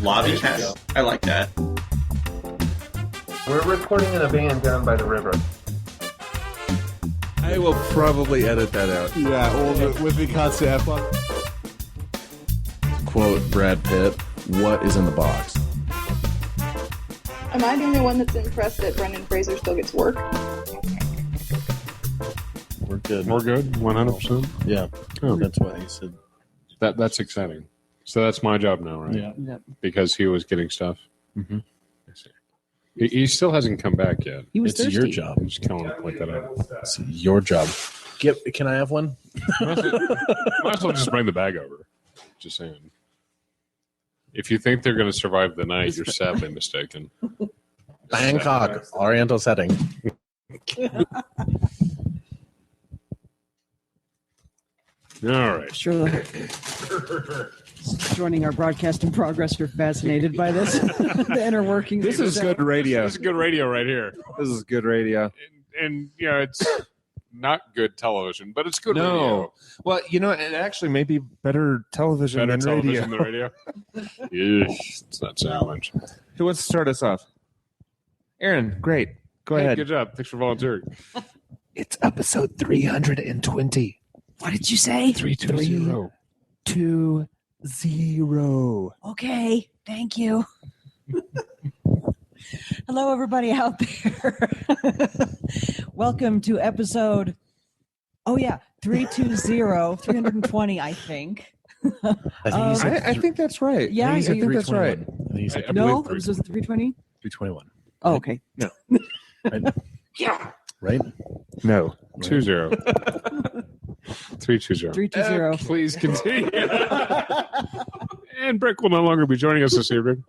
Lobbycast. I like that. We're recording in a van down by the river. I will probably edit that out. Yeah, well, with the concept. Quote Brad Pitt, what is in the box? Am I the only one that's impressed that Brendan Fraser still gets work? We're good. We're good? 100%? Yeah. Oh. That's what he said. That's exciting. So that's my job now, right? Yeah. Yep. Because he was getting stuff. Mm-hmm. I see. He still hasn't come back yet. He was It's thirsty. your job. I'm just telling him to point that out. It's your job. Can I have one? Might as well just bring the bag over. Just saying. If you think they're going to survive the night, you're sadly mistaken. Bangkok, Oriental setting. All right. Sure. Joining our broadcast in progress, you're fascinated by this. The inner workings. This is good radio. This is good radio right here. This is good radio. And you know, it's not good television, but it's good radio. Well, you know, it actually may be better television Better than television radio. than radio. Yeesh, it's not challenge. Who wants to start us off? Aaron, great. Go ahead. Good job. Thanks for volunteering. It's episode 320. What did you say? 320. 20. Okay, thank you. Hello, everybody out there. Welcome to episode, 320, I think. I think that's right. Yeah, I think that's right. No, was it 320? 321. Oh, okay. No. Right? Yeah. Right? No. 20. 320. 320. Please continue. And Brick will no longer be joining us this evening.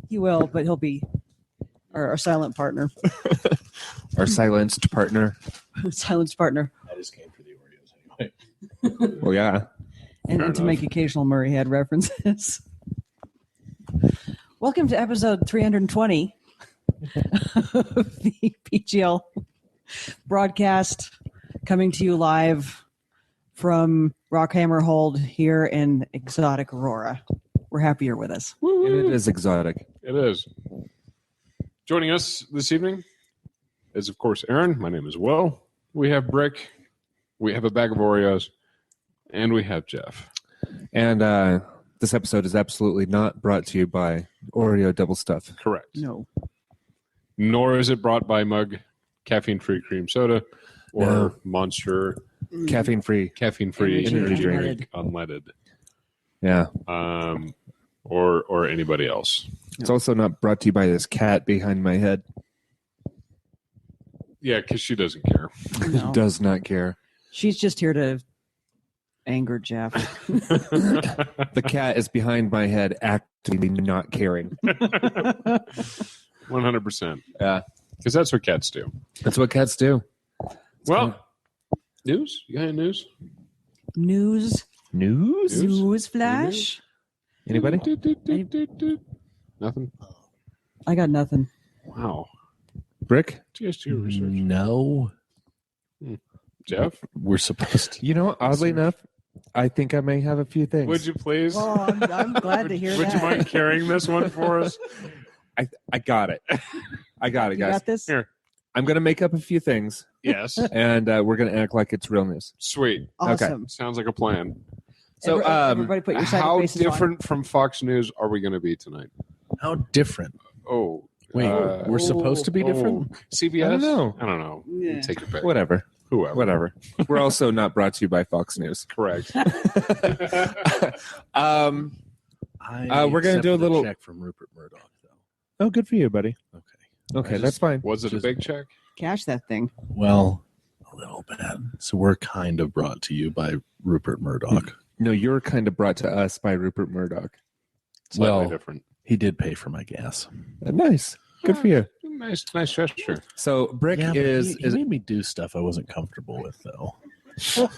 He will, but he'll be our silent partner. Our silenced partner. Silenced partner. I just came for the Oreos anyway. Oh, yeah. And to make occasional Murray Head references. Welcome to episode 320 of the PGL broadcast, coming to you live from Rockhammer Hold here in exotic Aurora. We're happy you're with us. It is exotic. It is. Joining us this evening is, of course, Aaron. My name is Will. We have Brick. We have a bag of Oreos. And we have Jeff. And this episode is absolutely not brought to you by Oreo Double Stuff. Correct. No. Nor is it brought by Mug caffeine-free cream soda or Monster Caffeine-free. caffeine-free Energy energy drink. drink, unleaded. Yeah. Or anybody else. It's also not brought to you by this cat behind my head. Yeah, because she doesn't care. No. Does not care. She's just here to anger Jeff. The cat is behind my head, actively not caring. 100%. Yeah. Because that's what cats do. That's what cats do. Well, news? You got any news? News flash. Anybody? Nothing? I got nothing. Wow. Brick? Just do your research. No. Jeff? We're supposed to. You know, oddly enough, I think I may have a few things. Would you please? Oh, I'm glad to hear Would that. you mind carrying this one for us? I got it. I got it, You guys. got this? Here. I'm going to make up a few things, Yes. and we're going to act like it's real news. Sweet. Awesome. Sounds like a plan. So, Everybody put your How faces on. different from Fox News are we going to be tonight? How different? Oh. Wait, we're supposed to be different? CBS? I don't know. I don't know. Yeah. Take your pick. Whatever. Whoever. Whatever. We're also not brought to you by Fox News. Correct. I We're gonna do a accepted little- check from Rupert Murdoch, though. Oh, good for you, buddy. Okay. Okay, I that's fine. Was it a big check? Cash that thing. Well, a little bit. So we're kind of brought to you by Rupert Murdoch. No, you're kind of brought to us by Rupert Murdoch. Slightly Well, different. he did pay for my gas. Nice. Good for you. Nice gesture. So, Brick Yeah, but is he made me do stuff I wasn't comfortable with, though.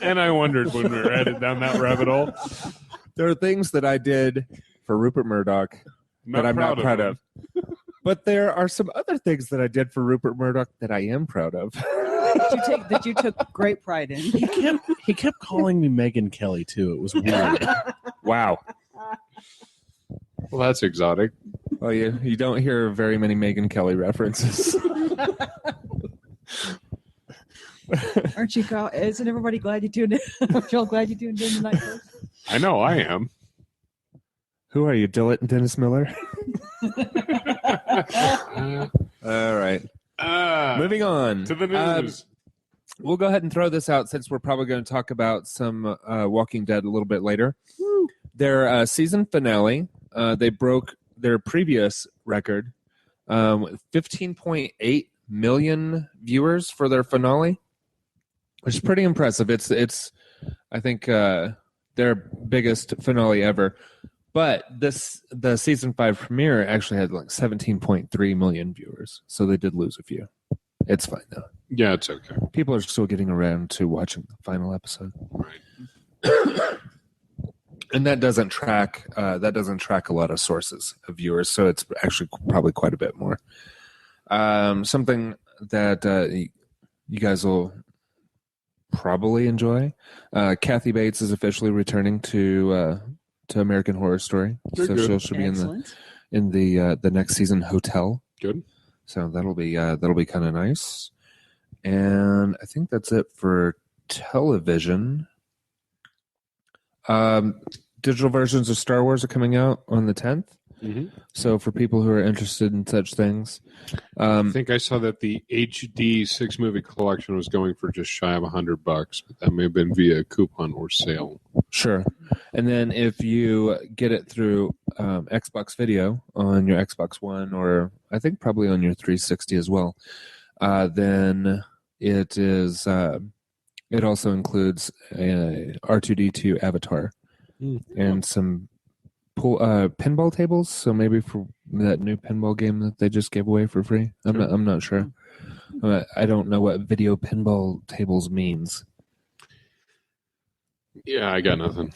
And I wondered when we were headed down that rabbit hole. there are things that I did for Rupert Murdoch that I'm not proud of. But there are some other things that I did for Rupert Murdoch that I am proud of. That you took great pride in. He kept calling me Megyn Kelly, too. It was weird. Wow. Well, that's exotic. Well, you don't hear very many Megyn Kelly references. Aren't you? Isn't everybody glad you tuned in? Aren't you all glad you tuned in tonight, folks? I know I am. Who are you, Dennis Miller? All right. Moving on to the news. We'll go ahead and throw this out since we're probably going to talk about some Walking Dead a little bit later. Woo. Their season finale, they broke their previous record, 15.8 million viewers for their finale, which is pretty impressive. It's I think their biggest finale ever. But the season 5 premiere actually had like 17.3 million viewers, so they did lose a few. It's fine though. Yeah, it's okay. People are still getting around to watching the final episode, Right? and that doesn't track a lot of sources of viewers, so it's actually probably quite a bit more. Something that you guys will probably enjoy. Kathy Bates is officially returning to American Horror Story, so she'll be in the next season Hotel. Good. So that'll be kind of nice, and I think that's it for television. Digital versions of Star Wars are coming out on the 10th. Mm-hmm. So for people who are interested in such things, I think I saw that the HD 6-movie collection was going for just shy of $100, but that may have been via coupon or sale. Sure. And then if you get it through Xbox Video on your Xbox One, or I think probably on your 360 as well, then it is. It also includes a R2-D2 avatar and some pinball tables. So maybe for that new pinball game that they just gave away for free. I'm not sure. I don't know what video pinball tables means. Yeah, I got nothing.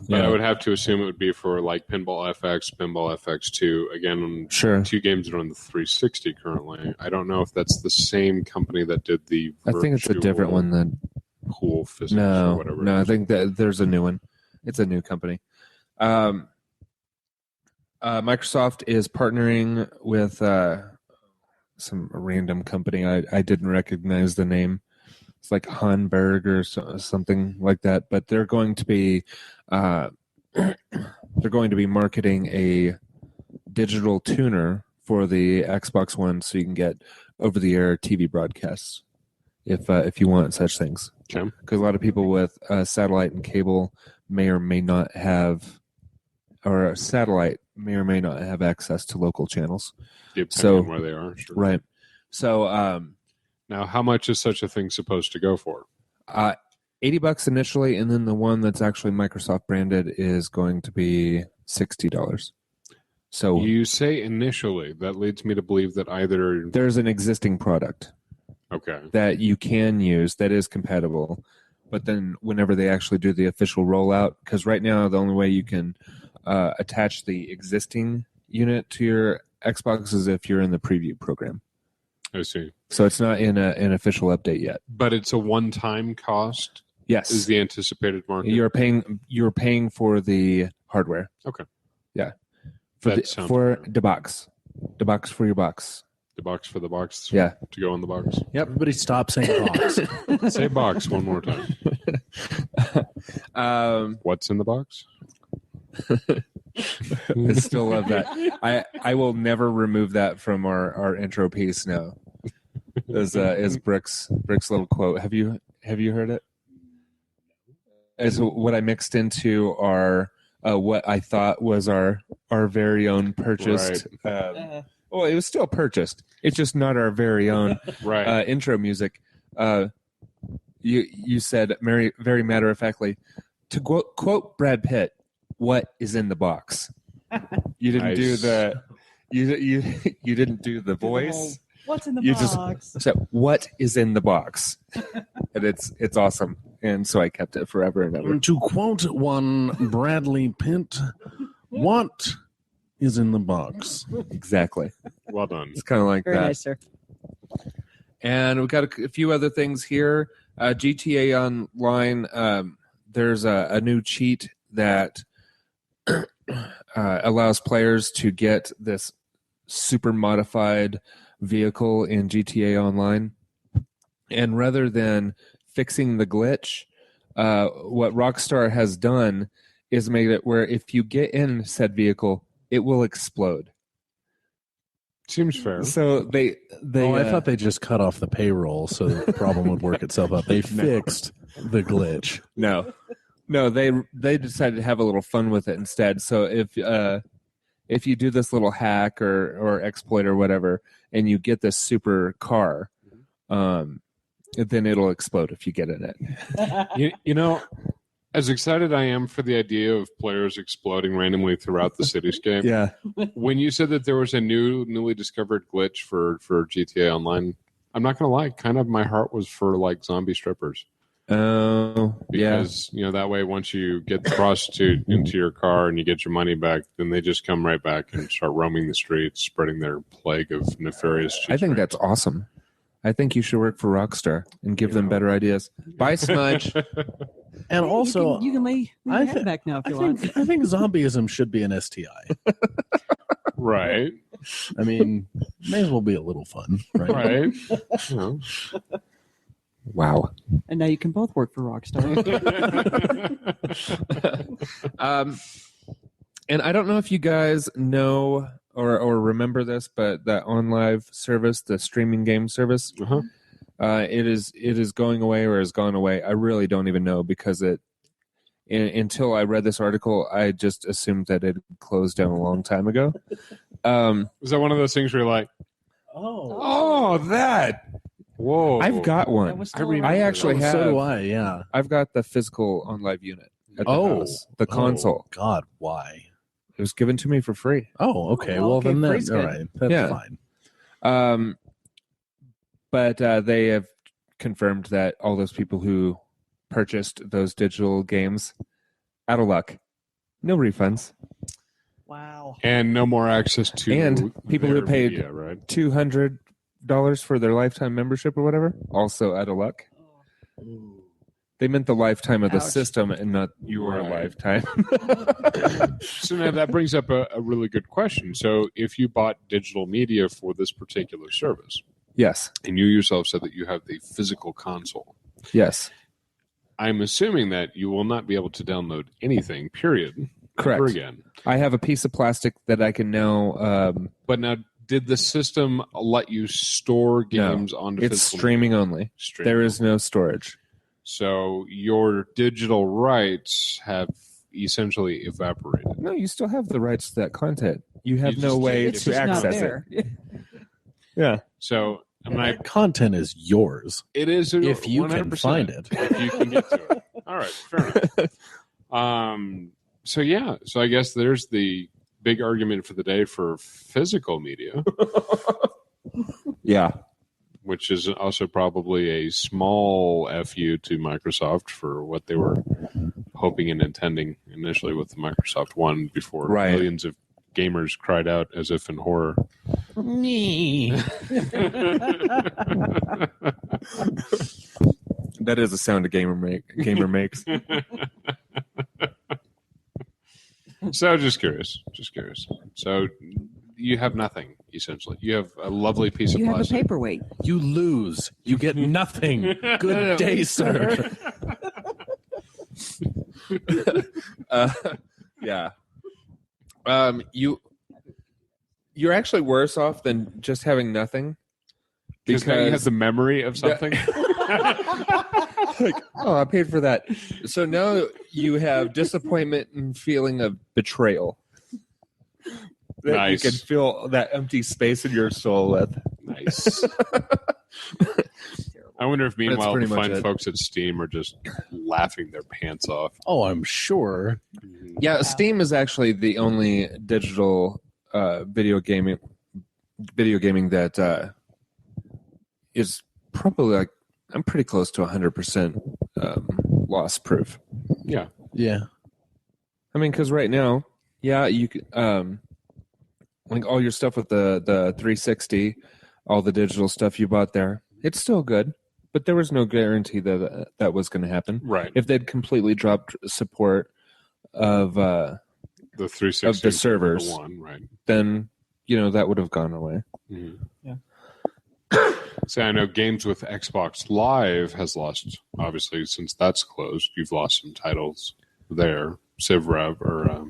But I would have to assume it would be for like Pinball FX, Pinball FX2. Again, sure. 2 games are on the 360 currently. I don't know if that's the same company that did the I think it's a different one than Pool Physics or whatever. No, I think that there's a new one. It's a new company. Microsoft is partnering with some random company. I didn't recognize the name. It's like Hanberg or something like that. But they're going to be marketing a digital tuner for the Xbox One, so you can get over-the-air TV broadcasts if you want such things. Okay. Because a lot of people with satellite and cable may or may not have, or satellite may or may not have access to local channels. Depending on where they are. Sure. Right. So now, how much is such a thing supposed to go for? $80 initially, and then the one that's actually Microsoft branded is going to be $60. So you say initially. That leads me to believe that either there's an existing product, okay, that you can use that is compatible, but then whenever they actually do the official rollout, because right now the only way you can attach the existing unit to your Xbox is if you're in the preview program. I see. So it's not in an official update yet. But it's a one-time cost? Yes. Is the anticipated market? You're paying for the hardware. Okay. Yeah. For the box. The box for your box. The box for the box? Yeah. To go in the box? Yep. Everybody stop saying box. Say box one more time. What's in the box? I still love that. I will never remove that from our intro piece now. Is Brick's little quote. Have you heard it? It's what I mixed into our what I thought was our very own purchased. Right. Well, it was still purchased. It's just not our very own right. Intro music. You said very matter of factly, to quote Brad Pitt, "What is in the box?" You didn't do the you didn't do the voice. What's in the box? Just said, "What is in the box?" And it's awesome. And so I kept it forever and ever. To quote one Bradley Pitt, what is in the box? Exactly. Well done. It's kind of like Very that. nice, sir. And we've got a few other things here. GTA Online, there's a new cheat that allows players to get this super modified vehicle in GTA Online. And rather than fixing the glitch, what Rockstar has done is made it where if you get in said vehicle, it will explode. Seems fair. So they I thought they just cut off the payroll so the problem would work itself out. They fixed the glitch. no, they decided to have a little fun with it instead. So if you do this little hack or exploit or whatever, and you get this super car, then it'll explode if you get in it. You know, as excited I am for the idea of players exploding randomly throughout the cityscape. Yeah. When you said that there was a newly discovered glitch for GTA Online, I'm not going to lie, kind of my heart was for like zombie strippers. Oh, Because, that way once you get the prostitute into your car and you get your money back, then they just come right back and start roaming the streets, spreading their plague of nefarious cheese I think rings. that's awesome. I think you should work for Rockstar and give them better ideas. Bye, Smudge. And also, you can lay your head back now if you want. I think zombieism should be an STI. Right. I mean, may as well be a little fun, right? Right. You know. Wow. And now you can both work for Rockstar. And I don't know if you guys know or remember this, but that OnLive service, the streaming game service, it is going away or has gone away. I really don't even know because until I read this article, I just assumed that it closed down a long time ago. Was that one of those things where you're like, Oh, that. whoa. I've got one. I actually have. So do I, yeah. I've got the physical OnLive unit at the Oh. house. The console. Oh, God, why? It was given to me for free. Oh, okay. Oh, Well, okay, then free's that's all good. right. That's Yeah. fine. But they have confirmed that all those people who purchased those digital games, out of luck. No refunds. Wow. And no more access to And people who their paid media, right? $200 for their lifetime membership or whatever, also out of luck. They meant the lifetime of the Ouch. system and not your Right. lifetime. So now that brings up a really good question. So if you bought digital media for this particular service, Yes. and you yourself said that you have the physical console, Yes. I'm assuming that you will not be able to download anything, period, Correct. ever again. I have a piece of plastic that I can now. But now, did the system let you store games onto It's physical streaming media? only. Streaming There is no storage. So your digital rights have essentially evaporated. No, you still have the rights to that content. You have You no just way can't- It's to just not access it. there. Yeah. So And that content is yours. it is If you 100%, can find it. if you can get to it. All right, fair enough. So yeah, so I guess there's the big argument for the day for physical media, Yeah. which is also probably a small FU to Microsoft for what they were hoping and intending initially with the Microsoft One before Right. millions of gamers cried out as if in horror. That is a sound a gamer makes. So just curious. So you have nothing, essentially. You have a lovely piece of You have a plastic. paperweight. You lose. You get nothing. Good day, sir. Yeah. You're actually worse off than just having nothing. Because now you have the memory of something. Like, oh, I paid for that. So now you have disappointment and feeling of betrayal. That Nice. You can feel that empty space in your soul with. Nice. I wonder if meanwhile pretty the much fine it. folks at Steam are just laughing their pants off. Oh, I'm sure. Yeah, Steam is actually the only digital video gaming that is probably like I'm pretty close to 100% loss proof. Yeah. Yeah. I mean, because right now, yeah, you could like all your stuff with the 360, all the digital stuff you bought there, it's still good, but there was no guarantee that that was going to happen. Right. If they'd completely dropped support of the 360 of the servers, the one, right? then that would have gone away. Mm-hmm. Yeah. See, I know games with Xbox Live has lost, obviously, since that's closed. You've lost some titles there. CivRev or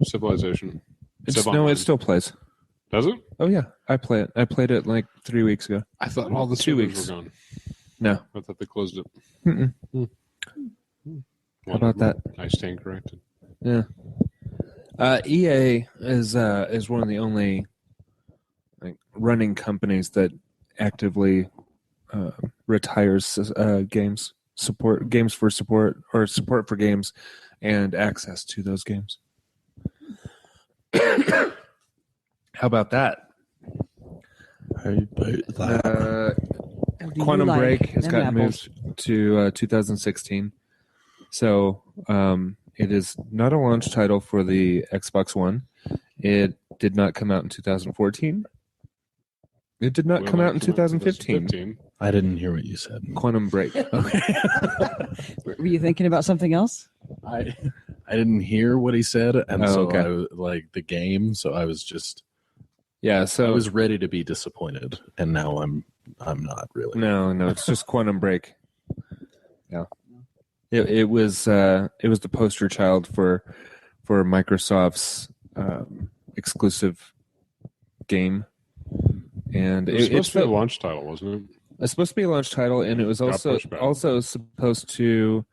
Civilization. It Online. still plays. Does it? Oh yeah, I play it. I played it like 3 weeks ago. I thought all the 2 servers weeks. were gone. No. I thought they closed it. Mm-mm. How about that? I stand corrected. Yeah. EA is one of the only running companies that actively retires games for support for games and access to those games. How about that? Quantum Break has gotten moved to 2016. So it is not a launch title for the Xbox One. It did not come out in 2014. It did not come out in 2015. I didn't hear what you said. Quantum Break. Okay. Were you thinking about something else? I didn't hear what he said, and okay. I was like the game. So I was just Yeah, so I was ready to be disappointed, and now I'm not really. No, it's just Quantum Break. Yeah, it was the poster child for Microsoft's exclusive game, and It was supposed to be a launch title, wasn't it? It's supposed to be a launch title, and it was also supposed to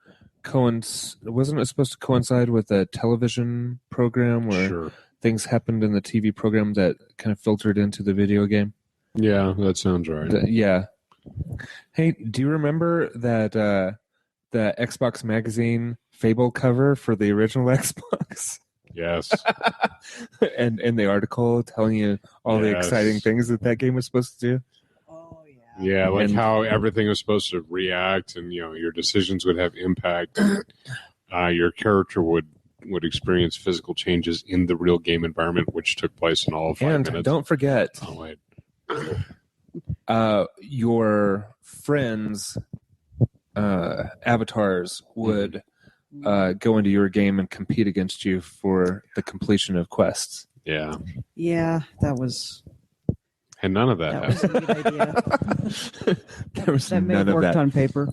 wasn't it supposed to coincide with a television program where Sure. things happened in the TV program that kind of filtered into the video game? Yeah, that sounds right. Yeah. Hey, do you remember that the Xbox Magazine Fable cover for the original Xbox? Yes. and the article telling you all the exciting things that game was supposed to do? Oh, yeah. Yeah, like how everything was supposed to react, and your decisions would have impact. And, your character would experience physical changes in the real game environment, which took place in all of 5 minutes. And don't forget, Oh, wait. your friends' avatars would go into your game and compete against you for the completion of quests. Yeah. Yeah, that was And none of that was a neat idea. There was That may none have of worked that. on paper.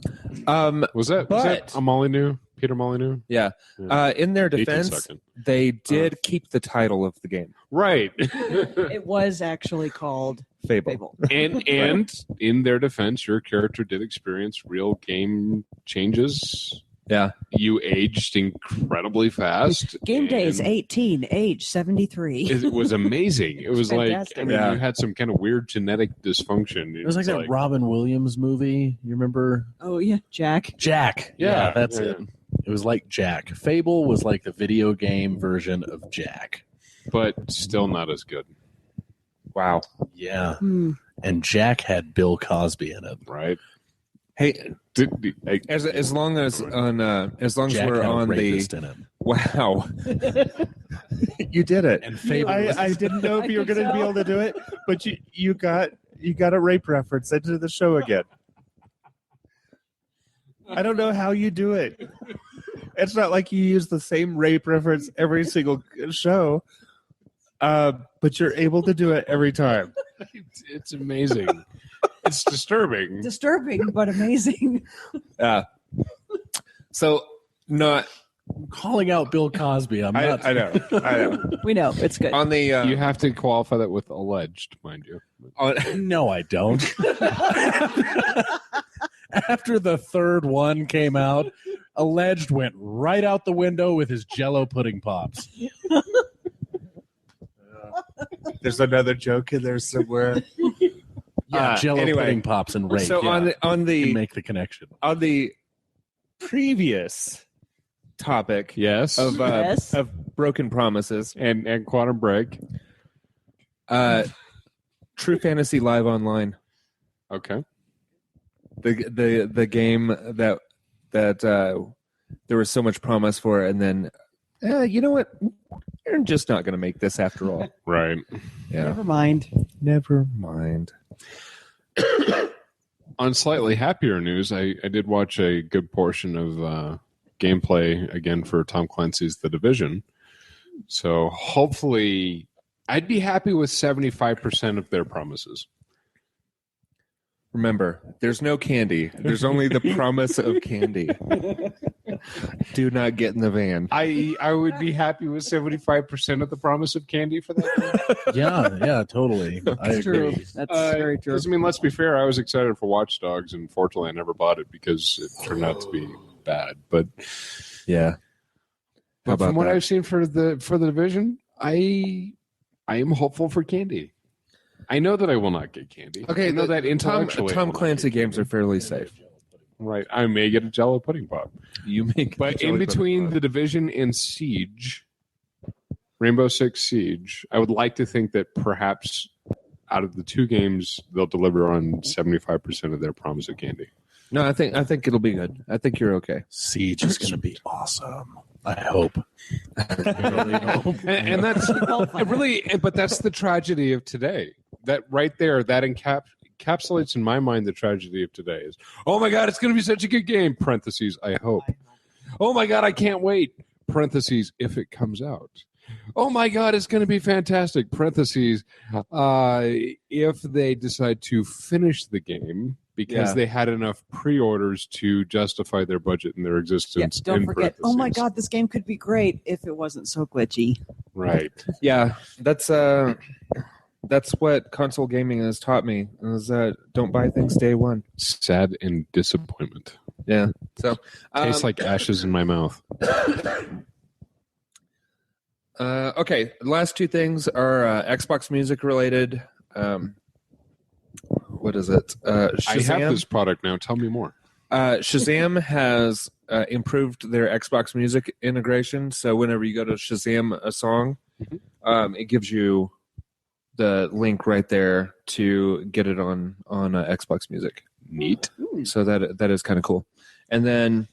Was that Molyneux? Peter Molyneux? Yeah. In their 18 defense, second. they did keep the title of the game, Right. It was actually called Fable. and in their defense, your character did experience real game changes. Yeah. You aged incredibly fast. Game day is and 18, age 73. It was amazing. It was like, fantastic. I mean, you had some kind of weird genetic dysfunction. It was like that Robin Williams movie. You remember? Oh, yeah, Jack. Jack. Yeah, That's it. It was like Jack. Fable was like the video game version of Jack. but still not as good. Wow. Yeah. Hmm. And Jack had Bill Cosby in it. Right? Hey, as long as Jack we're had a on the rapist in it. wow, you did it. And Fable was- I didn't know if you were could going to be tell. able to do it, but you got a rape reference into the show again. I don't know how you do it. It's not like you use the same rape reference every single show, but you're able to do it every time. It's amazing. It's disturbing. Disturbing, but amazing. So not. I'm calling out Bill Cosby. I'm not. I know. We know. It's good. On the You have to qualify that with alleged, mind you. No, I don't. After the third one came out, alleged went right out the window with his Jell-O pudding pops. There's another joke in there somewhere. Yeah, Jell-O anyway. pudding pops and rape. So yeah. on You can the make the connection. on the previous topic Yes. of Yes. of broken promises, and Quantum Break. True Fantasy Live Online, Okay. the game that there was so much promise for, and then you know what? You're just not going to make this after all. Right. Yeah. Never mind. Never mind. On slightly happier news, I did watch a good portion of gameplay again for Tom Clancy's The Division. So hopefully, I'd be happy with 75% of their promises. Remember, there's no candy. There's only the promise of candy. Do not get in the van. I would be happy with 75% of the promise of candy for that game. Yeah, totally. I That's true. agree. That's very true. 'Cause, I mean, let's be fair. I was excited for Watch Dogs, and fortunately, I never bought it because it turned out to be bad. But Yeah. But from what that? I've seen for the Division, I am hopeful for candy. I know that I will not get candy. Okay, I know that intellectually. I Tom will not Clancy get games candy. are fairly safe. Right. I may get a Jello pudding pop. You make, But in between The Division and Siege, Rainbow Six Siege, I would like to think that perhaps out of the two games, they'll deliver on 75% of their promise of candy. No, I think it'll be good. I think you're okay. Siege is going to be awesome. I hope. I really hope. And that's really, but that's the tragedy of today. That right there, that encapsulates in my mind the tragedy of today is, oh my God, it's going to be such a good game, parentheses, I hope. Oh my God, I can't wait, parentheses, if it comes out. Oh my God, it's going to be fantastic, parentheses, if they decide to finish the game because they had enough pre-orders to justify their budget and their existence. Don't in forget, oh my parentheses. God, this game could be great if it wasn't so glitchy. Right. Yeah, that's what console gaming has taught me. Is that don't buy things day one. Sad and disappointment. Yeah. So Tastes like ashes in my mouth. okay. The last two things are Xbox Music related. What is it? Shazam. I have this product now. Tell me more. Shazam has improved their Xbox Music integration. So whenever you go to Shazam a song, it gives you the link right there to get it on Xbox Music. Neat. So that is kind of cool. And then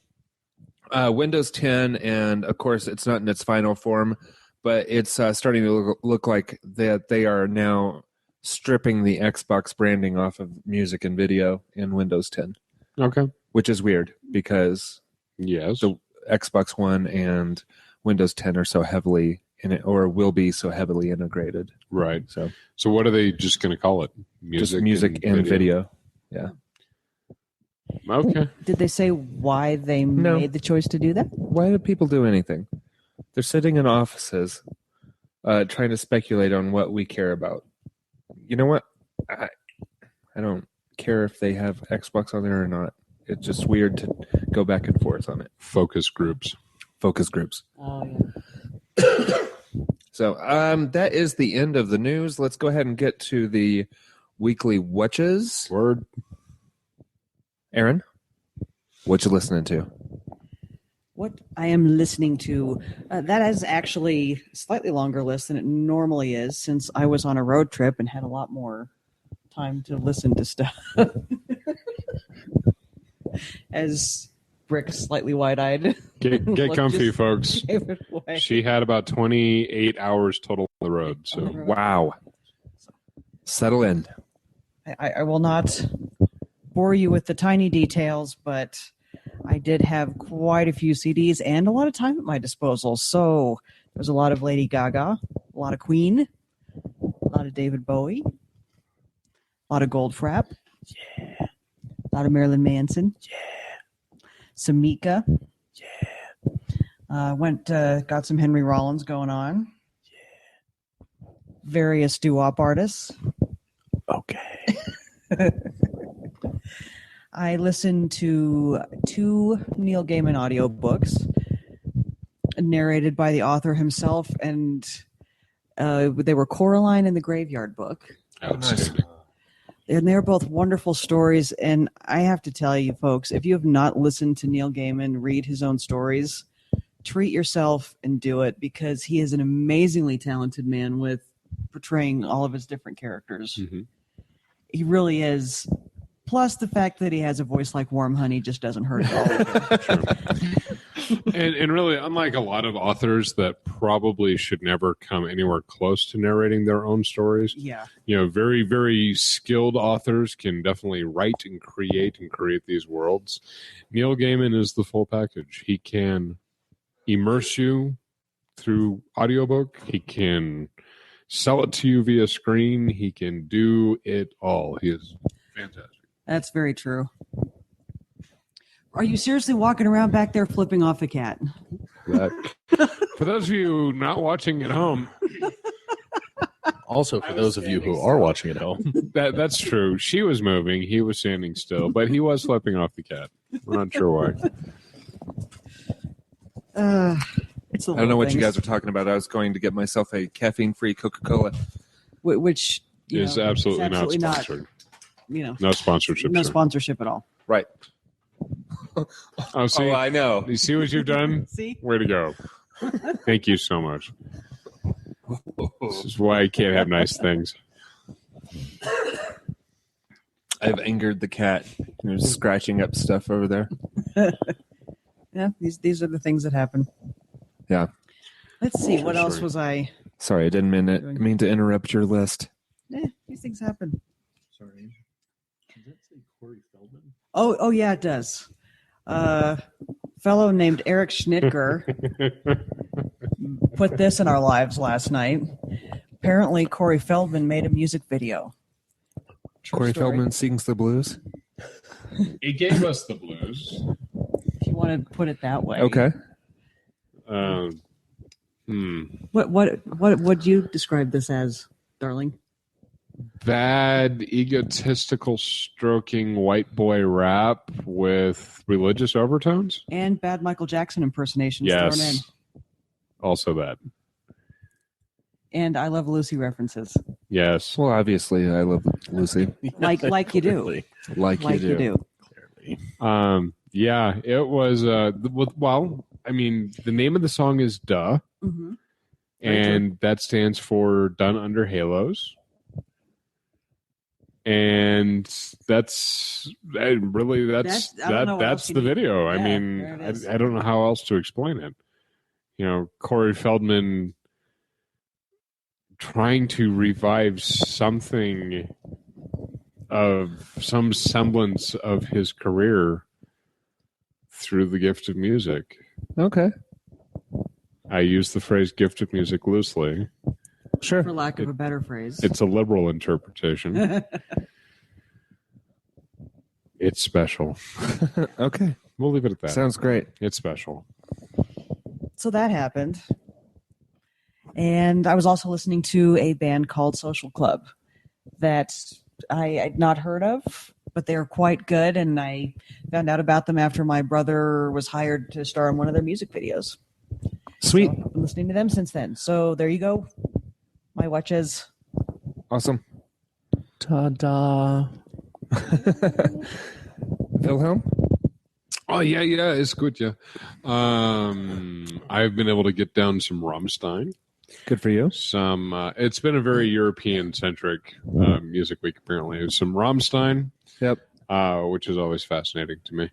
Windows 10, and of course it's not in its final form, but it's starting to look like that they are now stripping the Xbox branding off of music and video in Windows 10. Okay. Which is weird because Yes. the Xbox One and Windows 10 are so heavily in it, or will be so heavily integrated. Right. So what are they just going to call it? just music and video. Yeah. Okay. Did they say why they No. made the choice to do that? Why do people do anything? They're sitting in offices trying to speculate on what we care about. You know what? I don't care if they have Xbox on there or not. It's just weird to go back and forth on it. Focus groups. Focus groups. Oh, yeah. So that is the end of the news. Let's go ahead and get to the Weekly Whatchas. Word. Erin, what you listening to? What I am listening to, that is actually a slightly longer list than it normally is, since I was on a road trip and had a lot more time to listen to stuff. As Brick's slightly wide-eyed. Get comfy, Just folks. gave it away. She had about 28 hours total on the road. So Wow. Settle in. I will not bore you with the tiny details, but I did have quite a few CDs and a lot of time at my disposal. So there's a lot of Lady Gaga, a lot of Queen, a lot of David Bowie, a lot of Goldfrapp, a lot of Marilyn Manson, some Mika, got some Henry Rollins going on, various doo-wop artists. Okay. I listened to 2 Neil Gaiman audiobooks narrated by the author himself, and they were Coraline and the Graveyard Book. outstanding. And they're both wonderful stories, and I have to tell you, folks, if you have not listened to Neil Gaiman read his own stories, treat yourself and do it, because he is an amazingly talented man with portraying all of his different characters. Mm-hmm. He really is. Plus, the fact that he has a voice like Warm Honey just doesn't hurt at all. And really, unlike a lot of authors that probably should never come anywhere close to narrating their own stories, Yeah. very, very skilled authors can definitely write and create these worlds. Neil Gaiman is the full package. He can immerse you through audiobook. He can sell it to you via screen. He can do it all. He is fantastic. That's very true. Are you seriously walking around back there flipping off the cat? For those of you not watching at home, Also, for those of you who are watching at home, that's true. She was moving. He was standing still, but he was flipping off the cat. I'm not sure why. It's I don't know what you guys are talking about. I was going to get myself a caffeine-free Coca-Cola. Which Is absolutely not sponsored. No sponsorship. No sir. sponsorship at all. Right. Oh, see, I know. you see what you've done? See? Way to go. Thank you so much. This is why I can't have nice things. I've angered the cat. There's scratching up stuff over there. Yeah, these are the things that happen. Yeah. Let's see. What else Sorry. was I? Sorry, I didn't mean to interrupt your list. These things happen. sorry, does that say Corey Feldman? Oh yeah, it does. Fellow named Eric Schnitger put this in our lives last night. Apparently, Corey Feldman made a music video. True Corey story. Feldman sings the blues. He gave us the blues. If you want to put it that way. Okay. What would you describe this as, darling? Bad, egotistical, stroking white boy rap with religious overtones. And bad Michael Jackson impersonations thrown in. Yes. Also that. And I Love Lucy references. Yes. Well, obviously, I love Lucy. Like you do. Clearly. Like you do. Clearly. Yeah, it was. Well, I mean, the name of the song is "Duh," Mm-hmm. and that stands for "Done Under Halos." And that's really that's I don't know what else the you need. video. I Yeah, mean, there it is. I don't know how else to explain it. Corey Feldman trying to revive something of some semblance of his career through the gift of music. Okay. I use the phrase gift of music loosely. Sure. For lack of a better phrase. It's a liberal interpretation. It's special. Okay. We'll leave it at that. Sounds great. It's special. So that happened. And I was also listening to a band called Social Club that I had not heard of, but they are quite good. And I found out about them after my brother was hired to star in one of their music videos. Sweet. So I've been listening to them since then. So there you go. My Whatchas. Awesome. Ta-da. Wilhelm? Oh, yeah, it's good, yeah. I've been able to get down some Rammstein. Good for you. It's been a very European-centric music week, apparently. Some Rammstein, Yep. which is always fascinating to me.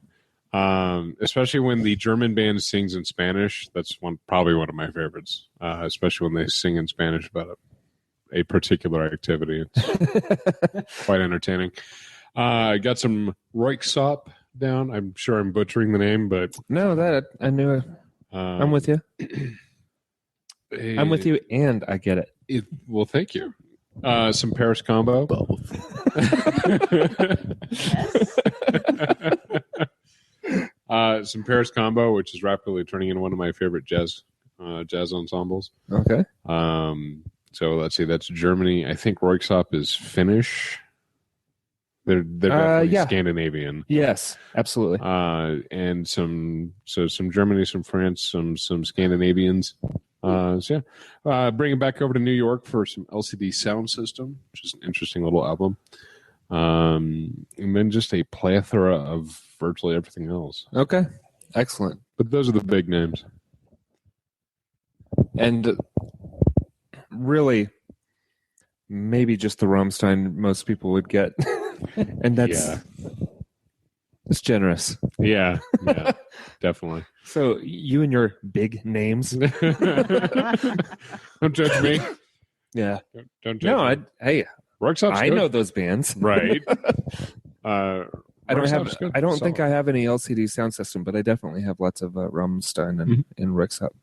Especially when the German band sings in Spanish. That's probably one of my favorites, especially when they sing in Spanish about a particular activity. It's quite entertaining. I got some Roixop down. I'm sure I'm butchering the name, but No, that I knew it. I'm with you. I'm with you, and I get it. Well, thank you. Some Paris Combo. Some Paris Combo, which is rapidly turning into one of my favorite jazz ensembles. Okay. So let's see, that's Germany. I think Roixop is Finnish. They're definitely yeah. Scandinavian. Yes, absolutely. And some Germany, some France, some Scandinavians. Bring it back over to New York for some LCD Sound System, which is an interesting little album. And then just a plethora of virtually everything else. Okay. Excellent. But those are the big names. And really, maybe just the Rammstein most people would get. And that's It's generous. Yeah, definitely. So you and your big names. Don't judge me. Yeah. Don't judge No, me. hey, Workshop's I good. know those bands. Right. I don't Workshop's good. think I have any LCD sound system, but I definitely have lots of Rammstein and Rick's up.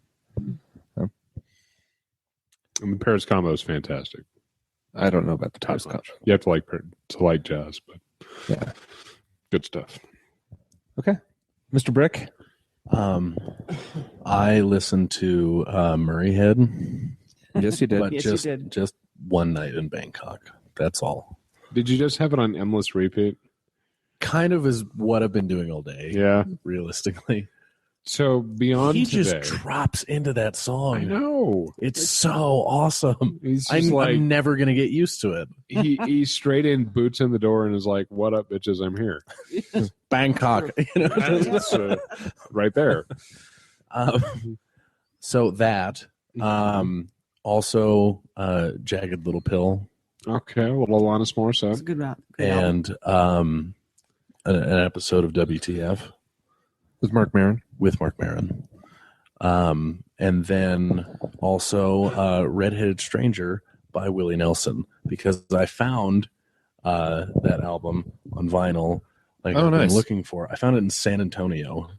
And the Paris combo is fantastic. I don't know about the Top Paris notch. You have to like jazz, but Yeah. good stuff. Okay. Mr. Brick? I listened to Murray Head, Yes, you did. but Yes, you did. just one night in Bangkok. That's all. Did you just have it on endless repeat? Kind of is what I've been doing all day. Yeah. Realistically, So beyond he today, just drops into that song. I know. It's so awesome. He's just I'm never gonna get used to it. he straight in, boots in the door, and is like, "What up, bitches? I'm here." Bangkok, That's right there. So that also Jagged Little Pill Okay, a little Alanis It's a Morissette. good round. Good album. and an episode of WTF With Mark Maron. with Mark Maron. And then also Redheaded Stranger by Willie Nelson, because I found that album on vinyl. Like Oh, I've been nice. looking for. I found it in San Antonio.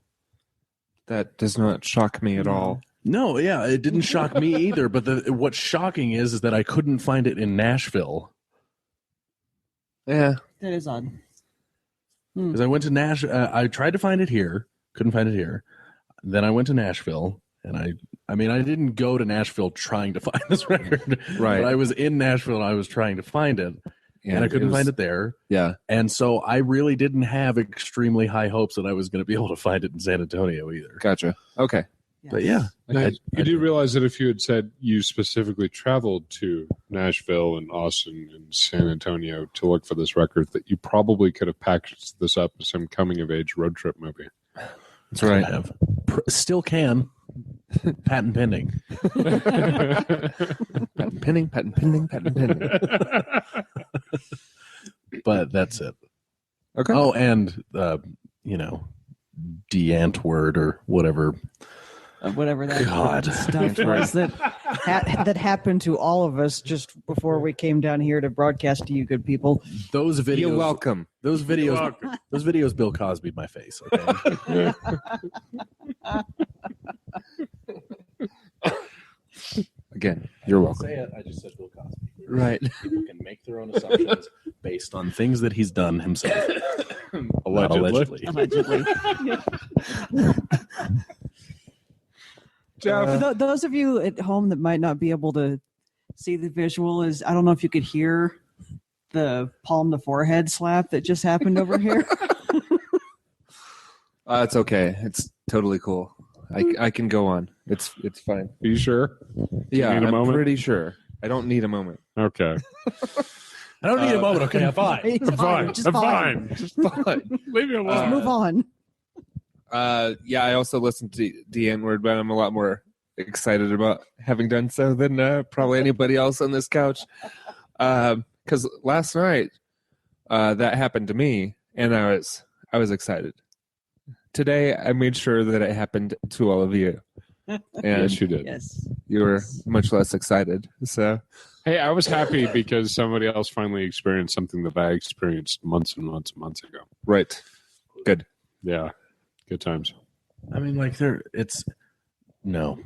That does not shock me at all. No, yeah, it didn't shock me either. But what's shocking is that I couldn't find it in Nashville, Yeah. That is odd. because I went to I tried to find it here, couldn't find it here. Then I went to Nashville, and I mean, I didn't go to Nashville trying to find this record, Right. But I was in Nashville and I was trying to find it, and I couldn't find it there. Yeah. And so I really didn't have extremely high hopes that I was going to be able to find it in San Antonio either. Gotcha. Okay. But yeah, Now, you do realize that if you had said you specifically traveled to Nashville and Austin and San Antonio to look for this record, that you probably could have packaged this up as some coming of age road trip movie. That's right. have. Still can. Patent pending. Patent pending, patent pending, patent pending. But that's it. Okay. Oh, and de-Antword or whatever. Whatever that God. stuff was that happened to all of us just before we came down here to broadcast to you good people. Those videos. You're welcome. Those videos. Those videos. Bill Cosby'd my face. Okay. Again, you're welcome. Say it. I just said Bill Cosby. Right. People can make their own assumptions based on things that he's done himself. Not Allegedly. allegedly. For those of you at home that might not be able to see the visual, is I don't know if you could hear the palm to forehead slap that just happened over here. It's okay. It's totally cool. I can go on. It's fine. Are you sure? Yeah, need a I'm moment? pretty sure. I don't need a moment. Okay. I don't need a moment. Okay, I'm fine. It's I'm fine. Just I'm fine. fine. Just fine. Leave me alone. Just move on. Yeah, I also listened to de-Antword, but I'm a lot more excited about having done so than probably anybody else on this couch. Because last night that happened to me, and I was excited. Today, I made sure that it happened to all of you, and Yes, you did. Yes. you were much less excited. So, Hey, I was happy because somebody else finally experienced something that I experienced months and months and months ago. right, good. Yeah, good times. I mean, like it's no.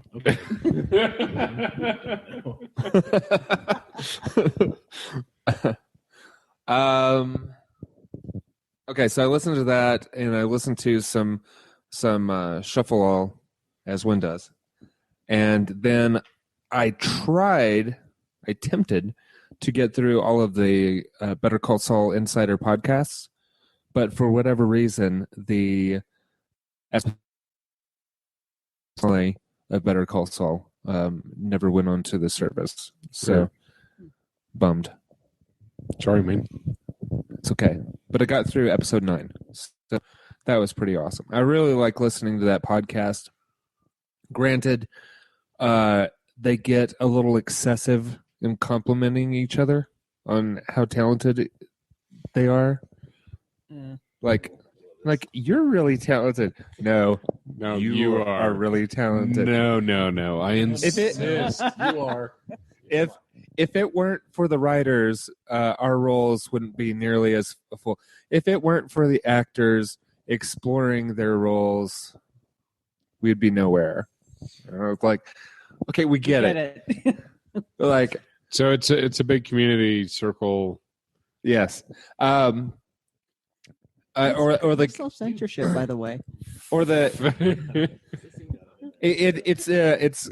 Okay, so I listened to that, and I listened to some shuffle all, as one does, and then I attempted to get through all of the Better Call Saul Insider podcasts, but for whatever reason, the of Better Call Saul never went on to the service. So bummed. Sorry, man. It's okay. But I got through episode 9. So that was pretty awesome. I really like listening to that podcast. Granted, they get a little excessive in complimenting each other on how talented they are. Yeah. Like, Like, you're really talented. No, No, you are really talented. No. I insist. You are. If it weren't for the writers, our roles wouldn't be nearly as full. If it weren't for the actors exploring their roles, we'd be nowhere. Like, okay, we get it. Like, So it's a big community circle. yes. Or the Self-censorship, by the way. or the it's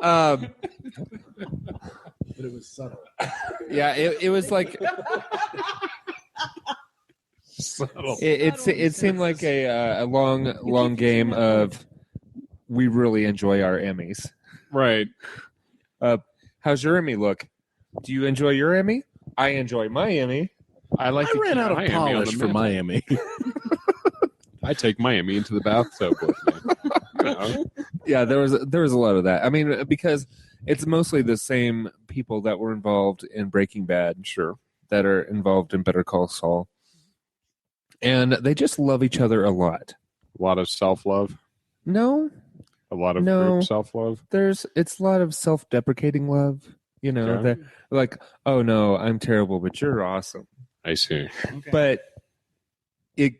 But it was subtle. yeah, it was like Subtle. it seemed like a long game of we really enjoy our Emmys. Right. How's your Emmy look? Do you enjoy your Emmy? I enjoy my Emmy. I like. I ran out of Miami on polish the for mantle. Miami. I take Miami into the bathtub with me. You know? Yeah, there was a lot of that. I mean, because it's mostly the same people that were involved in Breaking Bad, Sure. that are involved in Better Call Saul, and they just love each other a lot. A lot of self-love. No, A lot of No. group self-love. it's a lot of self-deprecating love. You know, Okay. that like, oh no, I'm terrible, but you're awesome. I see. But it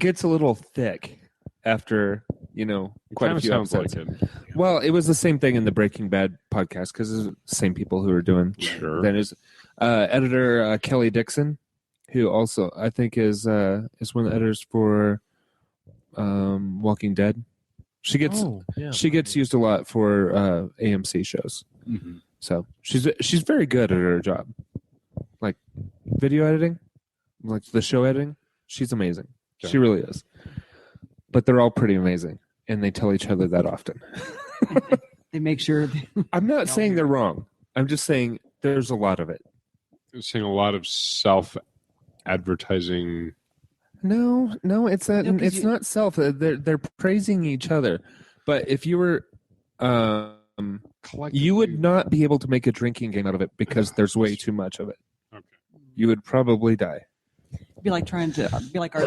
gets a little thick after, you know, quite a Kinda few sounds episodes. like it. Well, it was the same thing in the Breaking Bad podcast because it's the same people who are doing. Sure. Then is editor Kelly Dixon, who also I think is one of the editors for Walking Dead. She gets used a lot for AMC shows. Mhm. So she's very good at her job, like video editing, like the show editing. She's amazing. Okay. She really is. But they're all pretty amazing, and they tell each other that often. They make sure. I'm not saying they're wrong. I'm just saying there's a lot of it. I'm seeing a lot of self-advertising. No, it's not. No, 'cause It's not self. They're praising each other. But if you were, you would not be able to make a drinking game out of it because there's way too much of it. Okay. You would probably die. Be like our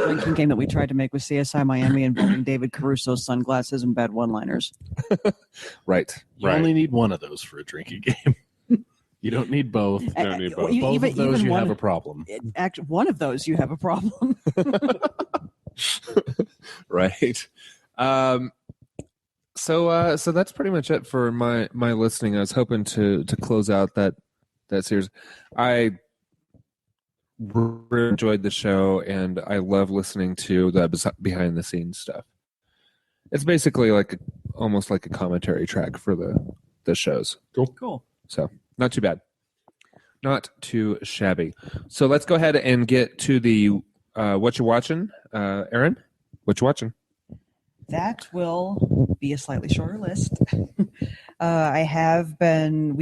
drinking game that we tried to make with CSI Miami involving David Caruso's sunglasses and bad one-liners. Right. You Right. only need one of those for a drinking game. You don't need both. don't need both. Both of those, you have a problem. One of those, you have a problem. Right. So that's pretty much it for my listening. I was hoping to close out that series. I really enjoyed the show, and I love listening to the behind the scenes stuff. It's basically almost like a commentary track for the shows. Cool. So not too bad, not too shabby. So let's go ahead and get to the what you watching, Erin. What you watching? That will be a slightly shorter list. We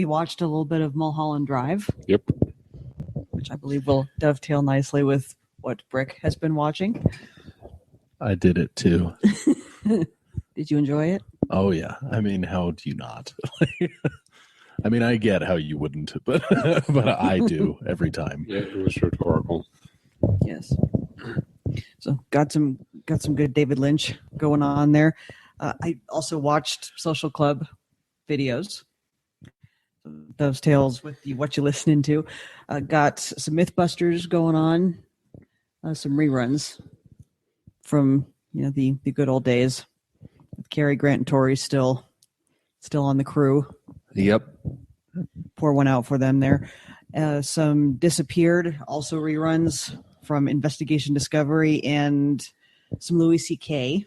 watched a little bit of Mulholland Drive. Yep. Which I believe will dovetail nicely with what Brick has been watching. I did it too. Did you enjoy it? Oh yeah. I mean, how do you not? I mean, I get how you wouldn't, but I do every time. Yeah, it was rhetorical. Yes. So got some good David Lynch going on there. I also watched Social Club videos. Those tales with what you listening to. Got some Mythbusters going on. Some reruns from the good old days. With Cary Grant and Tori still on the crew. Yep. Pour one out for them there. Some Disappeared, also reruns from Investigation Discovery, and some Louis C.K.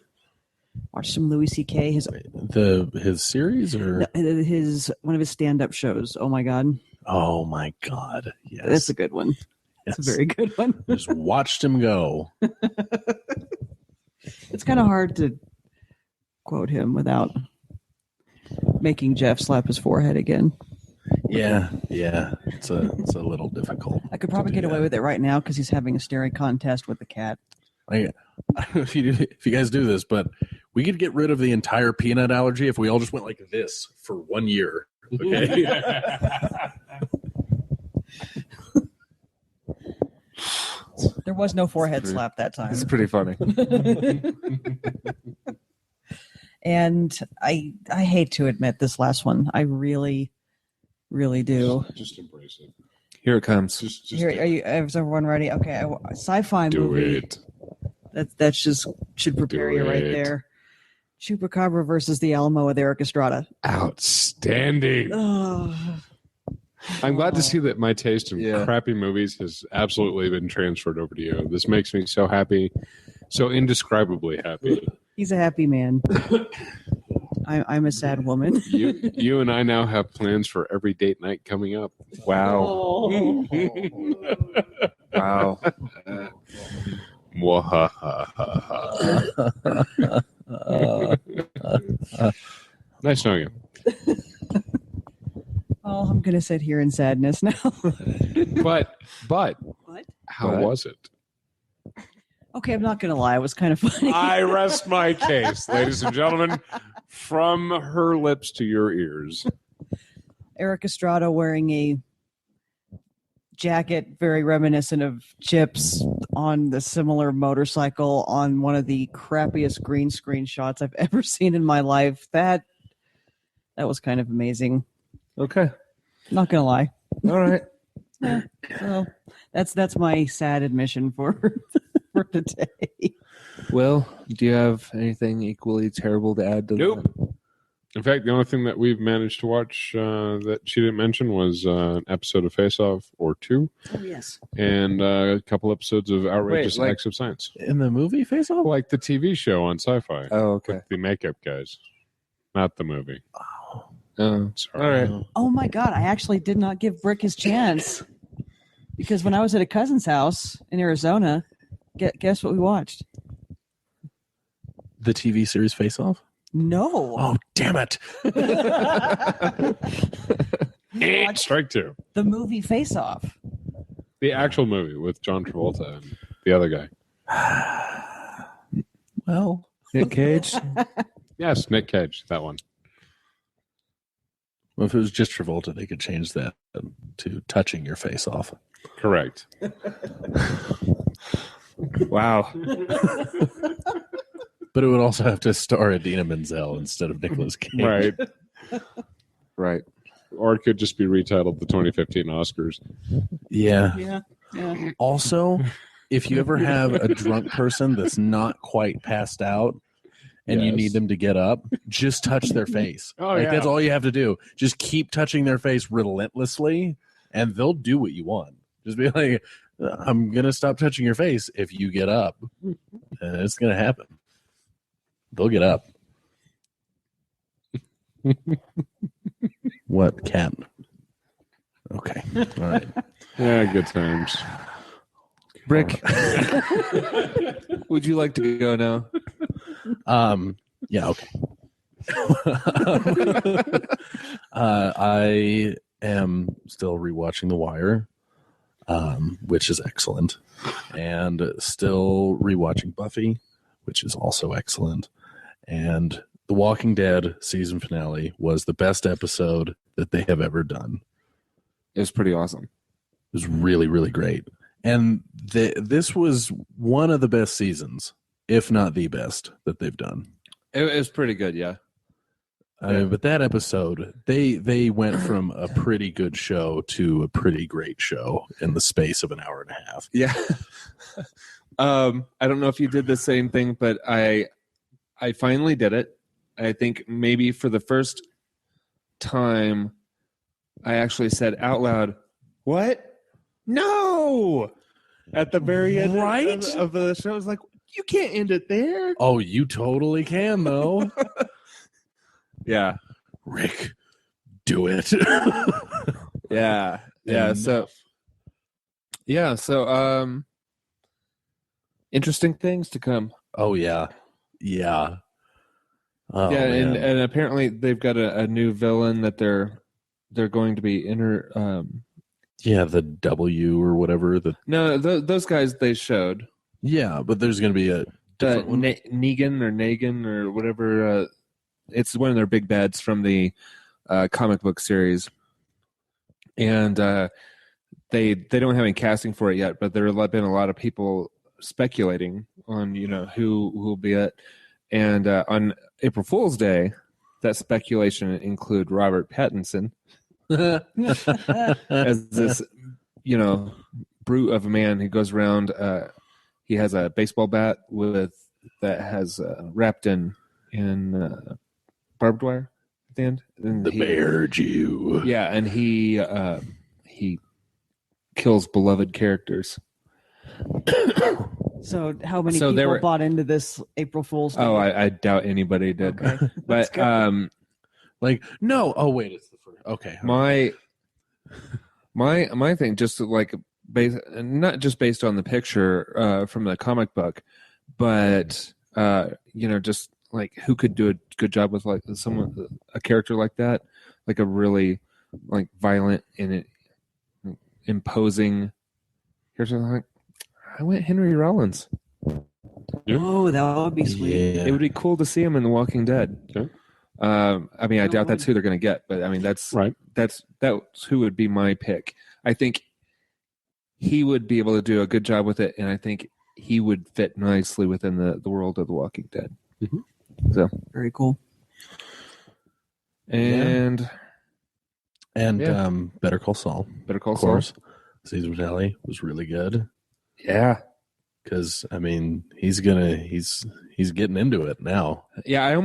Watch some Louis C.K. His series or one of his stand-up shows. Oh my god! Oh my god! Yes, That's a good one. Yes. It's a very good one. Just watched him go. It's kind of hard to quote him without making Geoff slap his forehead again. Yeah. It's a little difficult. I could probably get away with it right now because he's having a staring contest with the cat. If you guys do this, but we could get rid of the entire peanut allergy if we all just went like this for 1 year. Okay. There was no forehead pretty- slap that time. It's pretty funny. And I hate to admit this last one. I really, really do. Just embrace it. Here it comes. Just Here, is everyone ready? Okay, sci-fi do movie. it. That's just should prepare Do you right it. there. Chupacabra versus the Alamo with Eric Estrada. Outstanding. Oh, I'm glad to see that my taste in Yeah. crappy movies has absolutely been transferred over to you. This makes me so happy, so indescribably happy. he's a happy man. I'm a sad woman. You and I now have plans for every date night coming up. Wow. Wow. Mwahahaha. Nice knowing you. Oh, I'm gonna sit here in sadness now. But What? how What? was it? Okay, I'm not gonna lie. It was kind of funny. I rest my case, ladies and gentlemen, from her lips to your ears. Eric Estrada wearing a jacket very reminiscent of Chip's on the similar motorcycle on one of the crappiest green screen shots I've ever seen in my life. That was kind of amazing. Okay. Not gonna lie. All right. So that's my sad admission for for today. Will, do you have anything equally terrible to add to Nope. In fact, the only thing that we've managed to watch that she didn't mention was an episode of Face Off or two, Oh yes. and a couple episodes of Outrageous Wait, like- Acts of Science, In the movie Face Off? like the TV show on Sci-Fi Oh, okay. with the makeup guys, not the movie. Oh, Sorry. all right. Oh my God! I actually did not give Brick his chance because when I was at a cousin's house in Arizona, guess what we watched? The TV series Face Off? No. Oh, damn it. We watched Strike two. the movie Face Off. The actual movie with John Travolta and the other guy. Well, Nick Cage. Yes, Nick Cage, that one. if it was just Travolta, they could change that to touching your face off. Correct. Wow. But it would also have to star Idina Menzel instead of Nicolas Cage. Right. Right. Or it could just be retitled the 2015 Oscars. Yeah. Yeah. Yeah. Also, if you ever have a drunk person that's not quite passed out and you Yes. need them to get up, just touch their face. Oh, yeah. That's all you have to do. Just keep touching their face relentlessly, and they'll do what you want. Just be like, I'm going to stop touching your face if you get up. And it's going to happen. They'll get up. What, cat? Okay. All right. Yeah, good times. Brick. Would you like to go now? Yeah, okay. I am still rewatching The Wire, which is excellent, and still rewatching Buffy, which is also excellent. And The Walking Dead season finale was the best episode that they have ever done. It was pretty awesome. It was really, really great. And this was one of the best seasons, if not the best, that they've done. It was pretty good, yeah. But that episode, they went from a pretty good show to a pretty great show in the space of an hour and a half. Yeah. I don't know if you did the same thing, but I finally did it. I think maybe for the first time I actually said out loud, "What? No!" At the very end Right? of the show. I was like, you can't end it there. Oh, you totally can, though. Yeah. Rick, do it. Yeah. Yeah. So interesting things to come. Oh, yeah. Yeah. Oh, yeah, man. and apparently they've got a new villain that they're going to be Yeah, the W or whatever. no, those guys they showed. Yeah, but there's going to be a different one. Negan or whatever. It's one of their big bads from the comic book series, and they don't have any casting for it yet, but there have been a lot of people speculating on who will be it. And on April Fool's Day, that speculation include Robert Pattinson as this brute of a man who goes around. He has a baseball bat that has wrapped in barbed wire at the end. And Bear Jew. Yeah, and he kills beloved characters. So how many So people bought into this April Fool's Day? Oh, I doubt anybody did. Okay. But no. Oh wait, it's the first. Okay. My thing, just like not just based on the picture from the comic book, but just like who could do a good job with like a character like that, like a really like violent and imposing character. Like, I went Henry Rollins. Oh, that would be sweet. Yeah. It would be cool to see him in The Walking Dead. Okay. I mean, I doubt that's who they're going to get, but I mean, that's Right. That's who would be my pick. I think he would be able to do a good job with it, and I think he would fit nicely within the world of The Walking Dead. Mm-hmm. So very cool. And Better Call Saul. Better Call Of Saul. course. Caesar Valley was really good Yeah. because I mean he's getting into it now. Yeah, I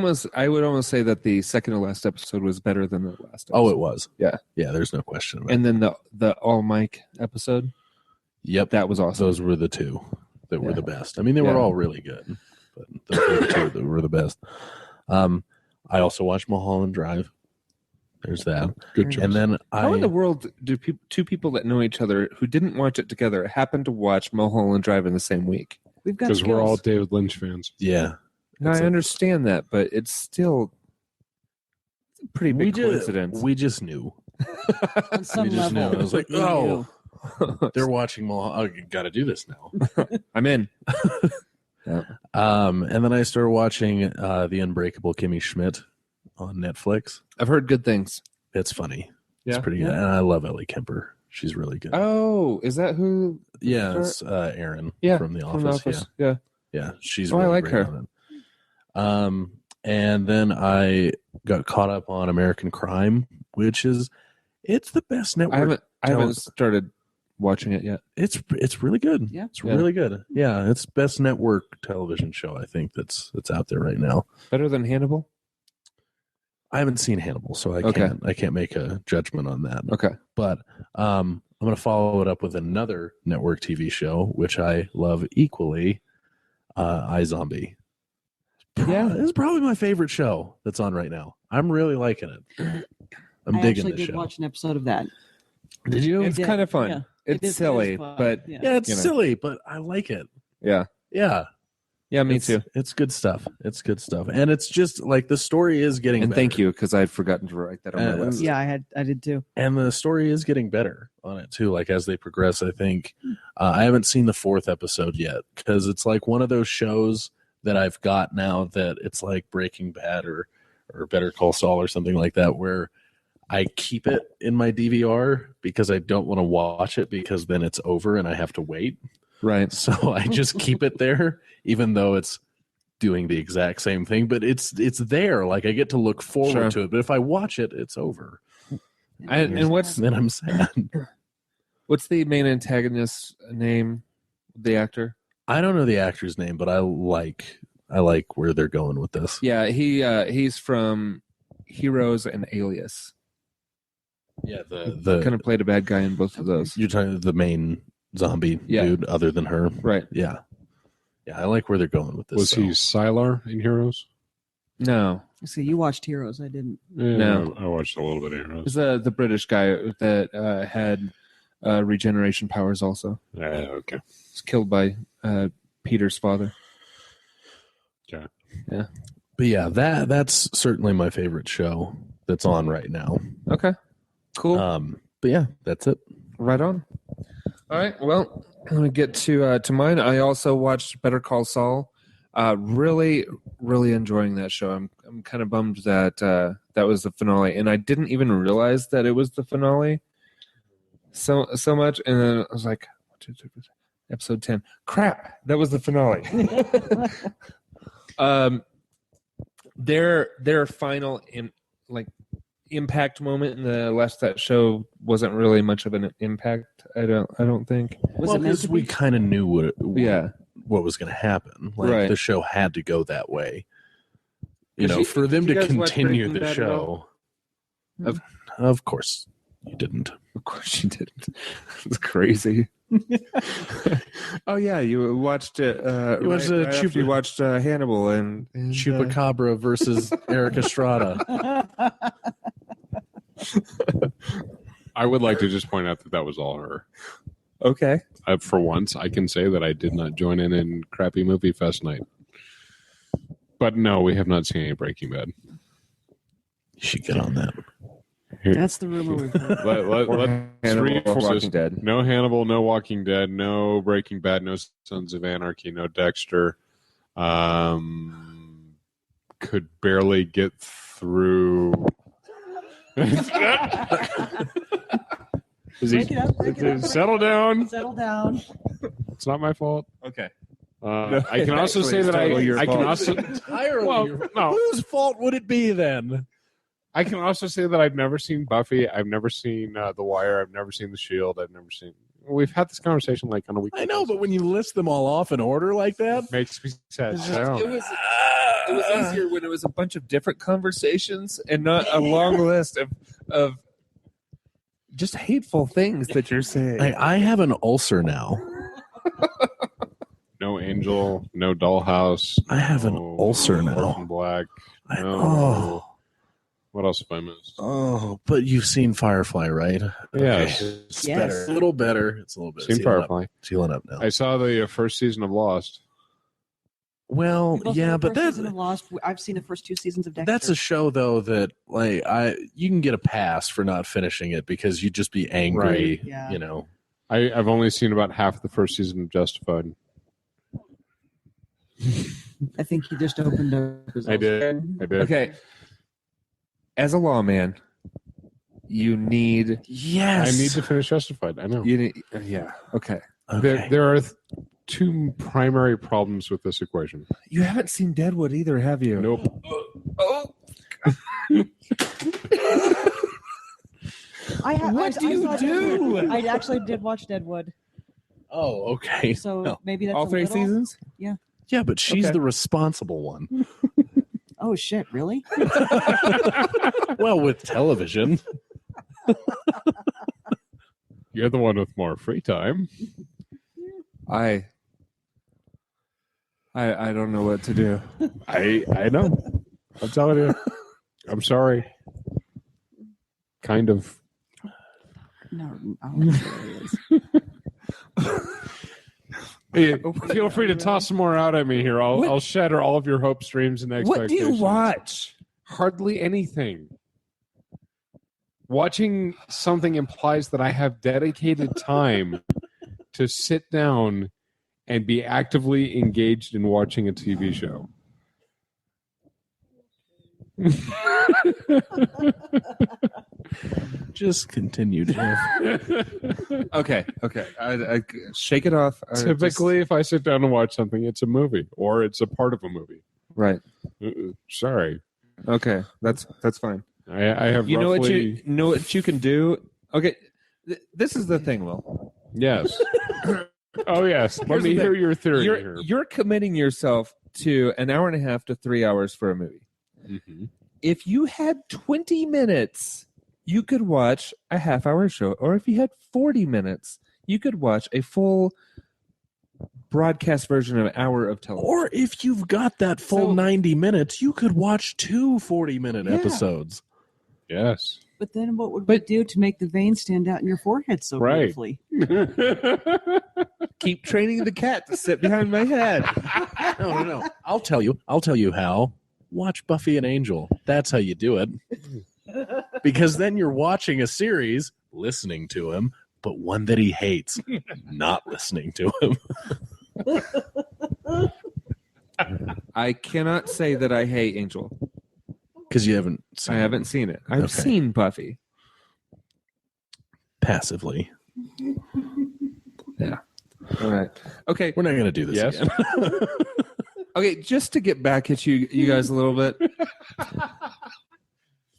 would almost say that the second to last episode was better than the last episode. Oh, it was. Yeah. Yeah. There's no question about it. And then the all Mike episode. Yep, that was awesome. Those were the two that were Yeah. the best. I mean, they Yeah. were all really good, but those were the two that were the best. I also watched Mulholland Drive. There's that. Good choice. And then How in the world do two people that know each other who didn't watch it together happen to watch Mulholland Drive in the same week? We've got Because we're all skills. David Lynch fans. yeah, Now, It's I a- understand that, but it's still a pretty big coincidence. we just knew. On some we just level. knew. I was like, we oh, knew. they're watching Mulholland. Oh, you got to do this now. I'm in. And then I started watching The Unbreakable Kimmy Schmidt on Netflix. I've heard good things. It's funny. Yeah? It's pretty good. And I love Ellie Kemper. She's really good. Oh, is that who? Yeah, it's Erin Yeah, from The Office. Yeah. Yeah, she's Oh, I really like great her. on it. And then I got caught up on American Crime, which it's the best network. I haven't started watching it yet. It's really good. Yeah. It's really good. Yeah, it's best network television show I think that's out there right now. Better than Hannibal? I haven't seen Hannibal, so I can't make a judgment on that. Okay. But I'm going to follow it up with another network TV show, which I love equally, iZombie. Yeah. It's probably my favorite show that's on right now. I'm really liking it. I'm I digging actually this did show. watch an episode of that. Did you? It's did, kind of fun. yeah. It It's is silly, fun, but yeah. Yeah, it's You know. silly, but I like it. yeah. Yeah. Yeah, me It's- too. It's good stuff. It's good stuff. And it's just like the story is getting And better. thank you, because I'd forgotten to write that on my list. Yeah, I did too. And the story is getting better on it too, like as they progress. I think I haven't seen the 4th episode yet because it's like one of those shows that I've got now that it's like Breaking Bad or Better Call Saul or something like that, where I keep it in my DVR because I don't want to watch it because then it's over and I have to wait. Right. So I just keep it there, even though it's doing the exact same thing, but it's there. Like I get to look forward Sure. to it. But if I watch it, it's over. And what's Then I'm sad. the main antagonist's name? The actor? I don't know the actor's name, but I like where they're going with this. Yeah, he's from Heroes and Alias. Yeah, the Kind of played a bad guy in both of those. you're talking the main zombie Yeah. dude other than her. Right. Yeah. Yeah, I like where they're going with this. Was he Sylar in Heroes? No. See, you watched Heroes. I didn't. Yeah, No. I watched a little bit of Heroes. It's the British guy that had regeneration powers also. Okay. He's killed by Peter's father. But yeah, that's certainly my favorite show that's on right now. Okay. Cool. But yeah, that's it. Right on. All right. Well, I'm gonna get to mine. I also watched Better Call Saul. Really, really enjoying that show. I'm kind of bummed that that was the finale, and I didn't even realize that it was the finale. so much, and then I was like, episode 10. Crap, that was the finale. Their final impact moment in the last that show wasn't really much of an impact. I don't think. Because we kind of knew what was going to happen. Like Right. the show had to go that way. For them did you to guys watch continue Breaking the Bad at show. Of course you didn't. Of course you didn't. It's crazy. Oh yeah, you watched it. You watched you watched Hannibal and Chupacabra versus Eric Estrada. I would like to just point out that was all her. Okay. For once, I can say that I did not join in crappy movie fest night. But no, we have not seen any Breaking Bad. You should get on that. That's the rumor we've heard. Let's reinforce Walking this. Dead. No Hannibal, no Walking Dead, no Breaking Bad, no Sons of Anarchy, no Dexter. Could barely get through. Break it up. Settle down. Settle down. It's not my fault. Okay. I can also say that I can also Entirely no. Whose fault would it be then? I can also say that I've never seen Buffy. I've never seen The Wire. I've never seen The Shield. I've never seen. We've had this conversation like on a weekly. I know, but when you list them all off in order like that, makes me sad. It was easier when it was a bunch of different conversations and not a long list of just hateful things that you're saying. I have an ulcer now. No Angel, no Dollhouse. I have an ulcer now. Orphan Black. Oh. What else have I missed? Oh, but you've seen Firefly, right? Yes. It's Yes. better. A little better. It's a little bit. Seen Firefly. Sealing up now. I saw the first season of Lost. Well, yeah, but that's Lost. I've seen the first 2 seasons of Dexter. that's a show though that you can get a pass for not finishing it because you'd just be angry. Right. Yeah. I've only seen about half the first season of Justified. I think he just opened up his I did. Okay. As a lawman, you need. Yes, I need to finish Justified. I know. You need. Yeah. Okay. Okay. There are two primary problems with this equation. You haven't seen Deadwood either, have you? Nope. Oh. What do you do? I actually did watch Deadwood, Oh, okay. so maybe that's All a 3 little- seasons? Yeah, but she's Okay. the responsible one. Oh shit! Really? Well, with television. You're the one with more free time. I don't know what to do. I know. I'm telling you. I'm sorry. Kind of. No. Hey, feel free to toss some more out at me here. I'll shatter all of your hopes, dreams, and What do expectations. you watch? Hardly anything. Watching something implies that I have dedicated time to sit down and be actively engaged in watching a TV show. Just continue, Jeff. Okay. I shake it off. Typically, if I sit down and watch something, it's a movie or it's a part of a movie. Right. Sorry, Okay. That's fine. I have. You roughly, know what you can do. Okay. This is the thing, Will. Yes. Oh yes. Let Here's me the hear thing. your theory here. You're committing yourself to an hour and a half to 3 hours for a movie. Mm-hmm. If you had 20 minutes, you could watch a half-hour show, or if you had 40 minutes, you could watch a full broadcast version of an hour of television. Or if you've got that full So- 90 minutes, you could watch 2 40-minute Yeah. episodes. Yes. But then, what would we do to make the veins stand out in your forehead so Right. beautifully? Keep training the cat to sit behind my head. No. I'll tell you how. Watch Buffy and Angel. That's how you do it. Because then you're watching a series, listening to him, but one that he hates, not listening to him. I cannot say that I hate Angel. Because you haven't seen I haven't seen it. I've Okay. seen Buffy. passively. Yeah. All right. Okay. We're not going to do this Yes. again. Okay. Just to get back at you guys a little bit.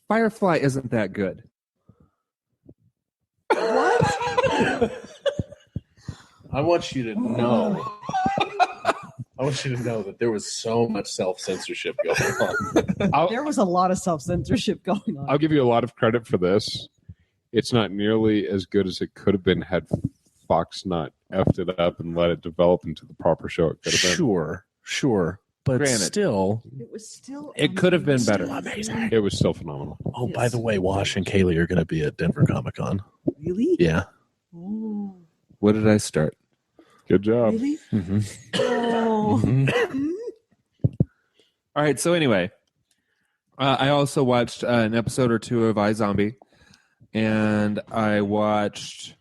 Firefly isn't that good. I want you to know. I want you to know that there was so much self-censorship going on. There was a lot of self-censorship going on. I'll give you a lot of credit for this. It's not nearly as good as it could have been had Fox not effed it up and let it develop into the proper show it could have been. Sure. But Granted. still, It was still. It could have been better. amazing. It was still phenomenal. Oh, by the way, Wash and Kaylee are going to be at Denver Comic-Con. Really? Yeah. Oh, What did I start? Good job. really? Mm-hmm. Oh. All right. So anyway, I also watched an episode or two of iZombie, and I watched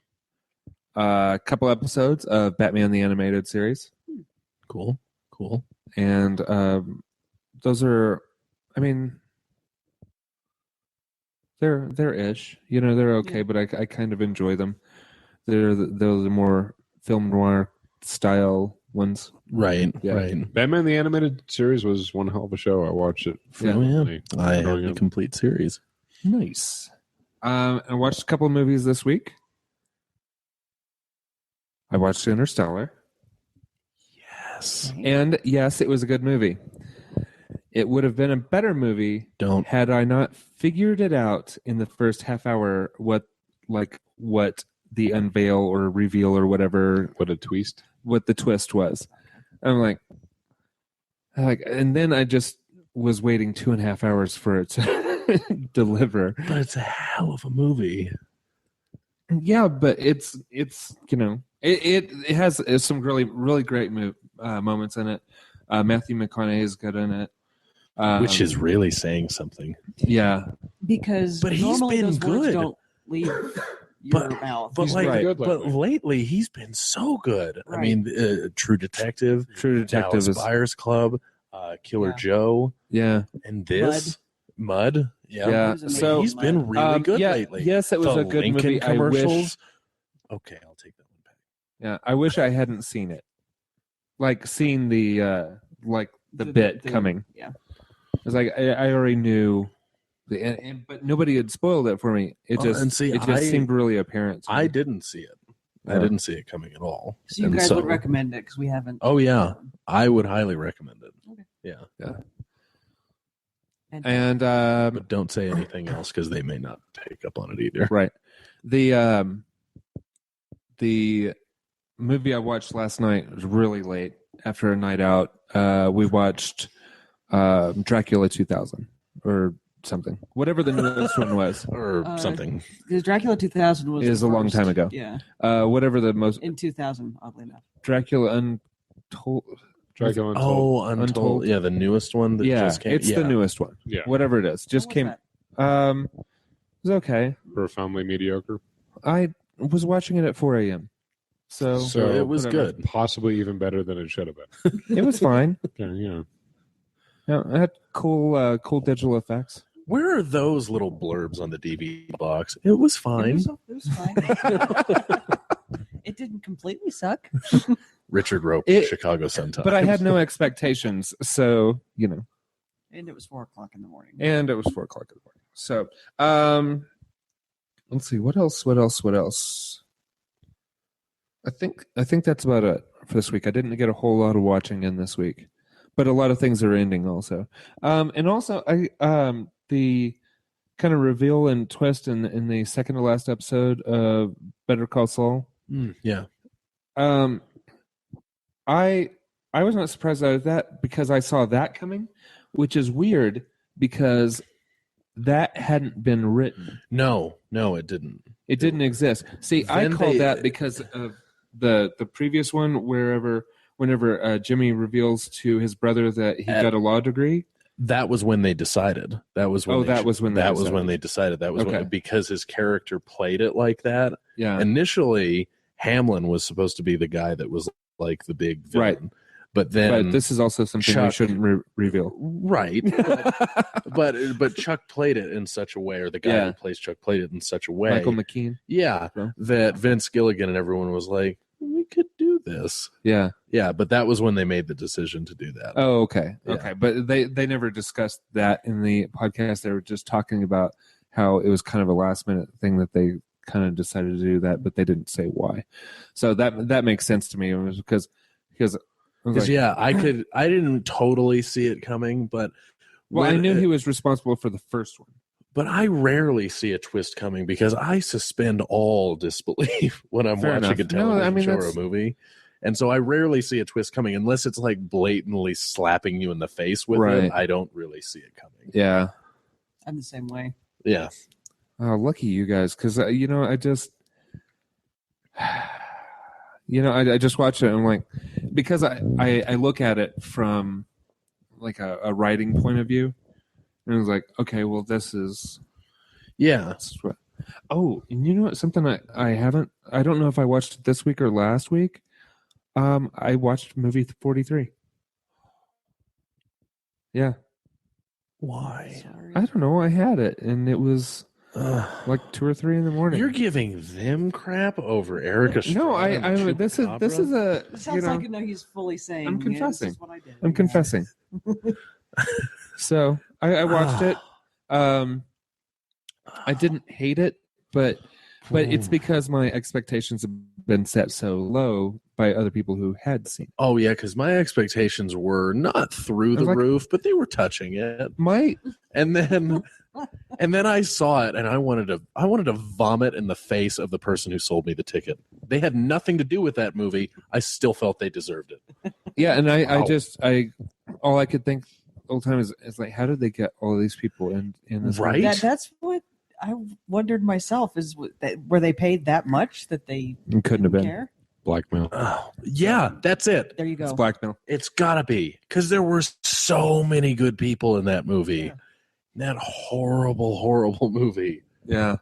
a couple episodes of Batman the Animated Series, Cool. and those are, I mean, they're ish. You know, they're okay, Yeah. but I kind of enjoy them. Those are more film noir style ones. Right. Yeah. Right. Batman the Animated Series was one hell of a show. I watched it. Yeah. Oh, yeah. frequently. I have Growing the up. complete series. Nice. I watched a couple of movies this week. I watched Interstellar. Yes. And yes, it was a good movie. It would have been a better movie Don't. had I not figured it out in the first half hour what the unveil or reveal or whatever, What a twist. what the twist was. I'm like, and then I just was waiting 2.5 hours for it to deliver. But it's a hell of a movie. Yeah, but it's you know, it has some really great moments in it. Matthew McConaughey is good in it, Which is really saying something. yeah. Because But he's normally been those words good. don't leave your But- mouth. But He's like, been good but lately. lately he's been so good. I Right. mean, True Detective, True Detective Dallas is Buyers Club, Killer Yeah. Joe, yeah. and this Mud. Yeah. He was So amazing. he's been really good yeah, lately. yes, it was The a good Lincoln movie. commercials. Okay, I'll take that one back. Yeah, I wish I hadn't seen it. Like seen the bit coming. Yeah. It's like I already knew, but nobody had spoiled it for me. It Well, just and see, it just I- seemed really apparent. to I me. didn't see it. I Yeah. didn't see it coming at all. So you And guys would recommend it because we haven't. Oh yeah, I would highly recommend it. Okay. Yeah, And but don't say anything else because they may not pick up on it either. right, the movie I watched last night was really late after a night out. We watched Dracula 2000 or something, whatever the newest one was. Or Uh, something. Because Dracula 2000 was Is the a long first. time ago. Yeah, Whatever the most in 2000, oddly enough. Dracula Untold. Dracula Untold. Oh, Untold. Untold. Yeah, the newest one that Yeah, just came. it's the newest one. Yeah. Whatever it is, just How was came. that? It was okay. Profoundly mediocre. I was watching it at 4 a.m. So So it was whatever. good. Possibly even better than it should have been. It was fine. Okay, yeah. Yeah, it had cool digital effects. Where are those little blurbs on the DVD box? It was fine. It was fine. It didn't completely suck. Richard Rope, It- Chicago Sun Times. But I had no expectations, so you know. And it was 4:00 in the morning. And it was 4:00 in the morning. So, let's see what else. I think that's about it for this week. I didn't get a whole lot of watching in this week, but a lot of things are ending also. And also the kind of reveal and twist in the second to last episode of Better Call Saul. Yeah. I was not surprised at that because I saw that coming, which is weird because that hadn't been written. No, it didn't. It didn't exist. See, I Then called they- that because of the previous one, whenever Jimmy reveals to his brother that he got a law degree. That was when they decided. That was when. That was when they decided. That was Okay. because his character played it like that. Yeah. Initially, Hamlin was supposed to be the guy that was like the big villain. Right. But then, But this is also something we Chuck- shouldn't reveal. right? But Chuck played it in such a way, or the guy who plays Chuck played it in such a way, Michael McKean. yeah, So. that Vince Gilligan and everyone was like, we could do this. Yeah. Yeah, but that was when they made the decision to do that. Oh, okay. Yeah. Okay. But they never discussed that in the podcast. They were just talking about how it was kind of a last minute thing that they kind of decided to do that, but they didn't say why. So that makes sense to me. It was because yeah, I didn't totally see it coming, but I knew he was responsible for the first one. But I rarely see a twist coming because I suspend all disbelief when I'm Fair watching enough. a television show or a that's- movie. And so I rarely see a twist coming unless it's like blatantly slapping you in the face with Right. it. I don't really see it coming. Yeah. I'm the same way. Yeah. Oh, lucky you guys, because I just, I just watch it. And I'm like, because I look at it from like a writing point of view, and I was like, okay, well, this is. Yeah. Oh, and you know what? Something I don't know if I watched it this week or last week. I watched movie 43. Yeah. Why? Sorry. I don't know. I had it, and it was like 2 or 3 in the morning. You're giving them crap over Erica No, Estrada and this is a. It sounds like he's fully saying. I'm confessing. This is what I did. I'm confessing. So I watched it. I didn't hate it, but it's because my expectations have been set so low by other people who had seen it. Oh yeah, because my expectations were not through the roof, but they were touching it. And then I saw it, and I wanted to vomit in the face of the person who sold me the ticket. They had nothing to do with that movie. I still felt they deserved it. Yeah, and all I could think all the time is like, how did they get all of these people in this? Right? That's what I wondered myself. Is were they paid that much that they It couldn't have been care? Blackmail. Oh, yeah, that's it. There you go. It's blackmail. It's gotta be because there were so many good people in that movie. Yeah. That horrible, horrible movie. Yeah.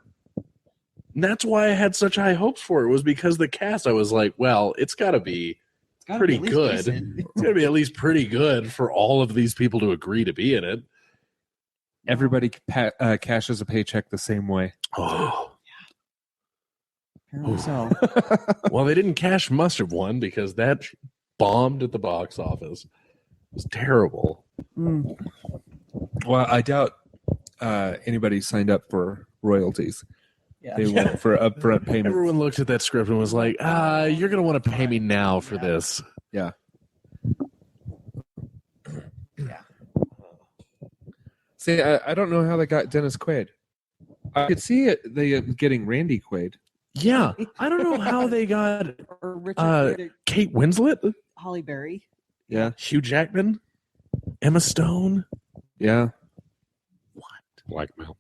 And that's why I had such high hopes for it. Was because the cast. I was like, well, it's got to be It's gotta pretty be at least good. decent. It's got to be at least pretty good for all of these people to agree to be in it. Everybody cashes a paycheck the same way. Oh, Apparently so. well, they didn't cash much of one because that bombed at the box office. It was terrible. Mm. Well, I doubt anybody signed up for royalties. Yeah. They went for upfront payment. Everyone looked at that script and was like, you're going to want to pay me now for this. Yeah. Yeah. See, I don't know how they got Dennis Quaid. I could see it. They getting Randy Quaid. Yeah. I don't know how they got Or Richard Kate Winslet, Holly Berry. Yeah. Hugh Jackman, Emma Stone. Yeah. Blackmail.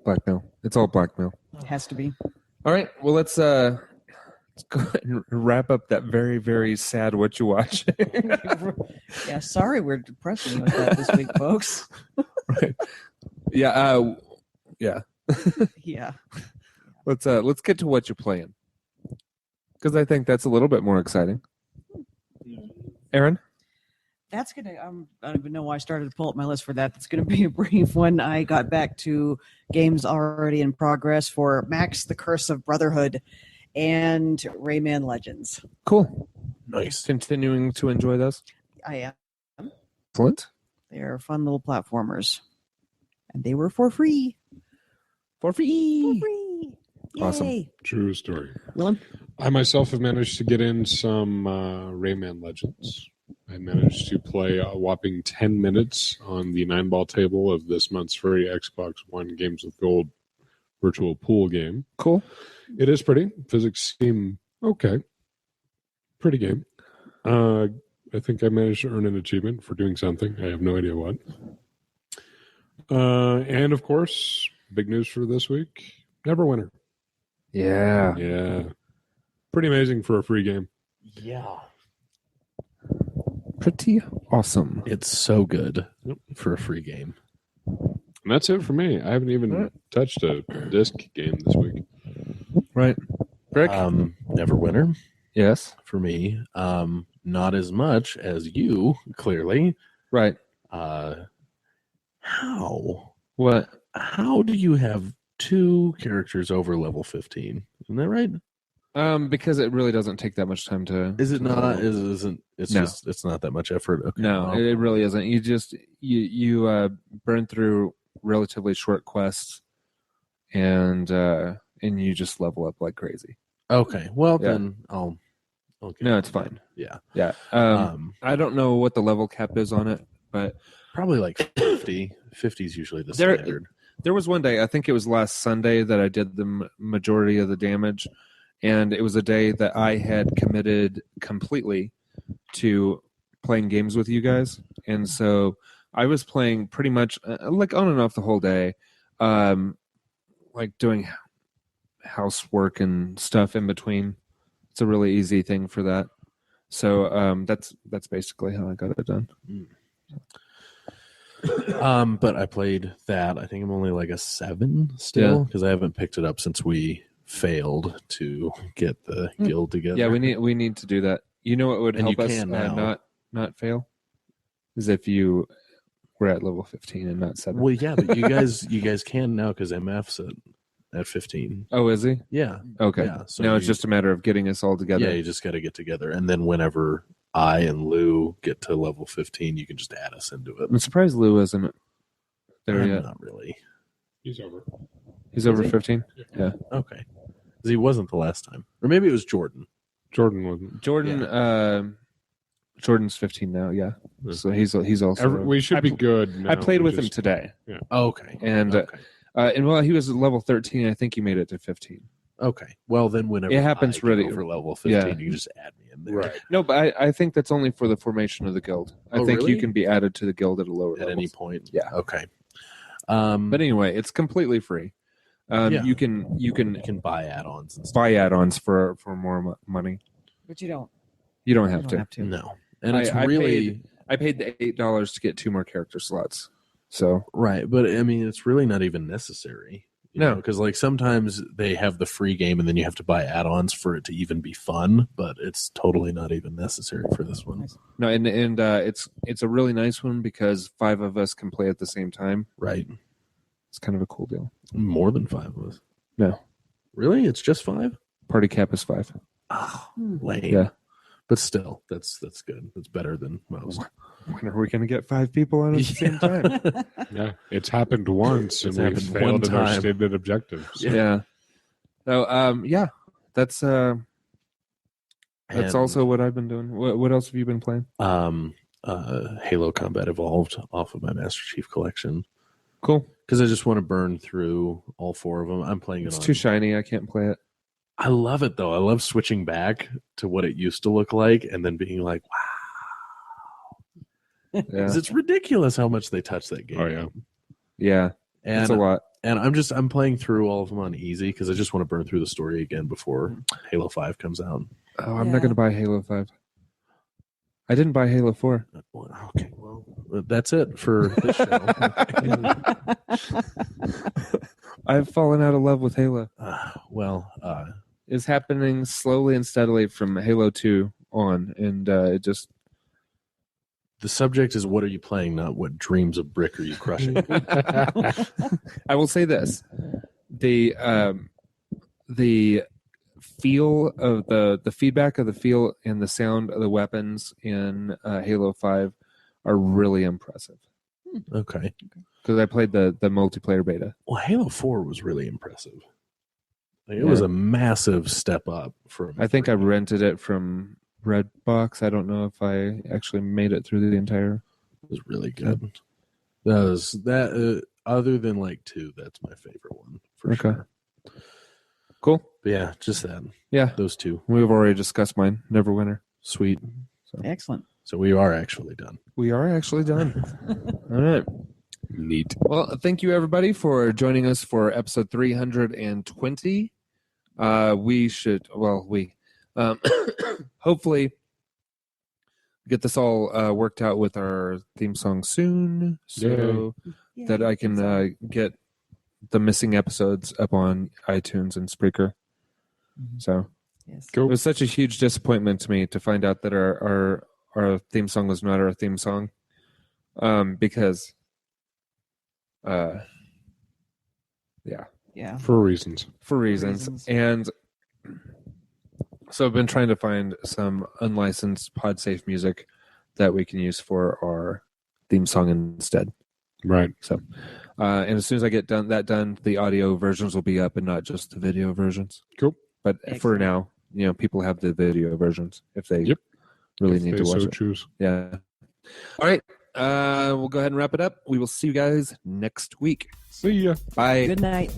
Blackmail. It's all blackmail. It has to be. All right. Well, let's go ahead and wrap up that very, very sad what you watch. Yeah, sorry we're depressing you with that this week, folks. Right. Yeah. Yeah. Yeah. Let's get to what you're playing, because I think that's a little bit more exciting. Erin? That's gonna. I don't even know why I started to pull up my list for that. That's gonna be a brief one. I got back to games already in progress for Max: The Curse of Brotherhood and Rayman Legends. Cool. Nice. Continuing to enjoy those. I am. Excellent. They are fun little platformers, and they were for free. For free. For free. Awesome. Yay. True story. Willem? I myself have managed to get in some Rayman Legends. I managed to play a whopping 10 minutes on the 9-ball table of this month's free Xbox One Games with Gold virtual pool game. Cool. It is pretty. Physics seem okay. Pretty game. I think I managed to earn an achievement for doing something. I have no idea what. And of course, big news for this week, Neverwinter. Yeah. Yeah. Pretty amazing for a free game. Yeah. Pretty awesome. It's so good Yep. for a free game. And that's it for me. I haven't even touched a disc game this week. Right. Rick? Neverwinter Yes. for me. not as much as you, clearly. Right. How? What? How do you have 2 characters over level 15? Isn't that right? Because it really doesn't take that much time to. Is it to not? level. Isn't it's No. just it's not that much effort? Okay. No, well, it really isn't. You just you burn through relatively short quests, and you just level up like crazy. okay. Well, Yeah. then I'll get No, on it's that. fine. Yeah. Yeah. I don't know what the level cap is on it, but Probably like 50. 50 is usually the There- standard. there was one day, I think it was last Sunday, that I did the majority of the damage, and it was a day that I had committed completely to playing games with you guys, and so I was playing pretty much like on and off the whole day, like doing housework and stuff in between. It's a really easy thing for that. So that's basically how I got it done. But I played that. I think I'm only like a 7 still because I haven't picked it up since we failed to get the guild together. Yeah, we need to do that. You know what would And help you us can now. not fail? Is if you were at level 15 and not 7. Well, yeah, but you guys can now because MF's at 15. Oh, is he? Yeah. Okay. Yeah, so now it's you- just a matter of getting us all together. Yeah, you just got to get together, and then whenever I and Lou get to level 15, you can just add us into it. I'm surprised Lou isn't there I'm yet. not really. He's over. He's over 15? Yeah. Okay. 'Cause he wasn't the last time, or maybe it was Jordan. Jordan wasn't. Jordan Jordan's 15 now, yeah. So he's also We should be good. Now. I played We with him just- today. Okay. And and while he was at level 13, I think he made it to 15. Okay. Well, then whenever It happens I get really- over level 15, yeah. you can just add me in there. Right. No, but I think that's only for the formation of the guild. I Oh, think really? you can be added to the guild at a lower At level. any point. Yeah. Okay. But anyway, it's completely free. Yeah. You can you can buy add-ons and stuff. buy add-ons for more money. But you don't. You don't You have don't to. have to. No. And it's really I paid the $8 to get 2 more character slots. So right, but I mean, it's really not even necessary. No. Because like sometimes they have the free game and then you have to buy add-ons for it to even be fun, but it's totally not even necessary for this one. no, and it's a really nice one because 5 of us can play at the same time. Right. It's kind of a cool deal. More than 5 of us. No, Really? It's just 5? party cap is 5. Oh, lame. Yeah. But still, that's good. That's better than most. When are we going to get 5 people on at the same time? Yeah, it's happened once, It's and we happened one failed in our time. stated objectives. Yeah. So yeah, that's And, also what I've been doing. What else have you been playing? Halo Combat Evolved off of my Master Chief collection Cool. because I just want to burn through all 4 of them. I'm playing it It's on. too shiny. I can't play it. I love it though. I love switching back to what it used to look like and then being like, wow, Yeah. because it's ridiculous how much they touch that game. Oh yeah. Yeah. and It's a lot. and I'm playing through all of them on easy because I just want to burn through the story again before Halo 5 comes out. Oh, I'm Yeah. not going to buy Halo 5. I didn't buy Halo 4. Okay, well, that's it for this show. I've fallen out of love with Halo. It's It's happening slowly and steadily from Halo 2 on, and it just the subject is what are you playing, not what dreams of brick are you crushing. I will say this: the feel of the feedback of the feel and the sound of the weapons in Halo 5 are really impressive. Okay. Because I played the multiplayer beta. Well, Halo 4 was really impressive. Like, it was a massive step up from. I think I rented it from Redbox. I don't know if I actually made it through the entire. It was really good. That other than like 2, that's my favorite one for Okay. sure. Cool. But yeah, just that. Yeah, Those 2. we've already discussed mine. Neverwinter. Sweet. Excellent. So we are actually done. We are actually done. All right. Neat. Well, thank you everybody for joining us for episode 320. We hopefully get this all worked out with our theme song soon, so that I can get the missing episodes up on iTunes and Spreaker. So Yes. It was such a huge disappointment to me to find out that our theme song was not our theme song, because, yeah, For reasons. and so I've been trying to find some unlicensed PodSafe music that we can use for our theme song instead. Right. So, and as soon as I get done, the audio versions will be up and not just the video versions. Cool. But for now, people have the video versions if they really need to watch it. Choose. Yeah. All right. We'll go ahead and wrap it up. We will see you guys next week. See ya. Bye. Good night.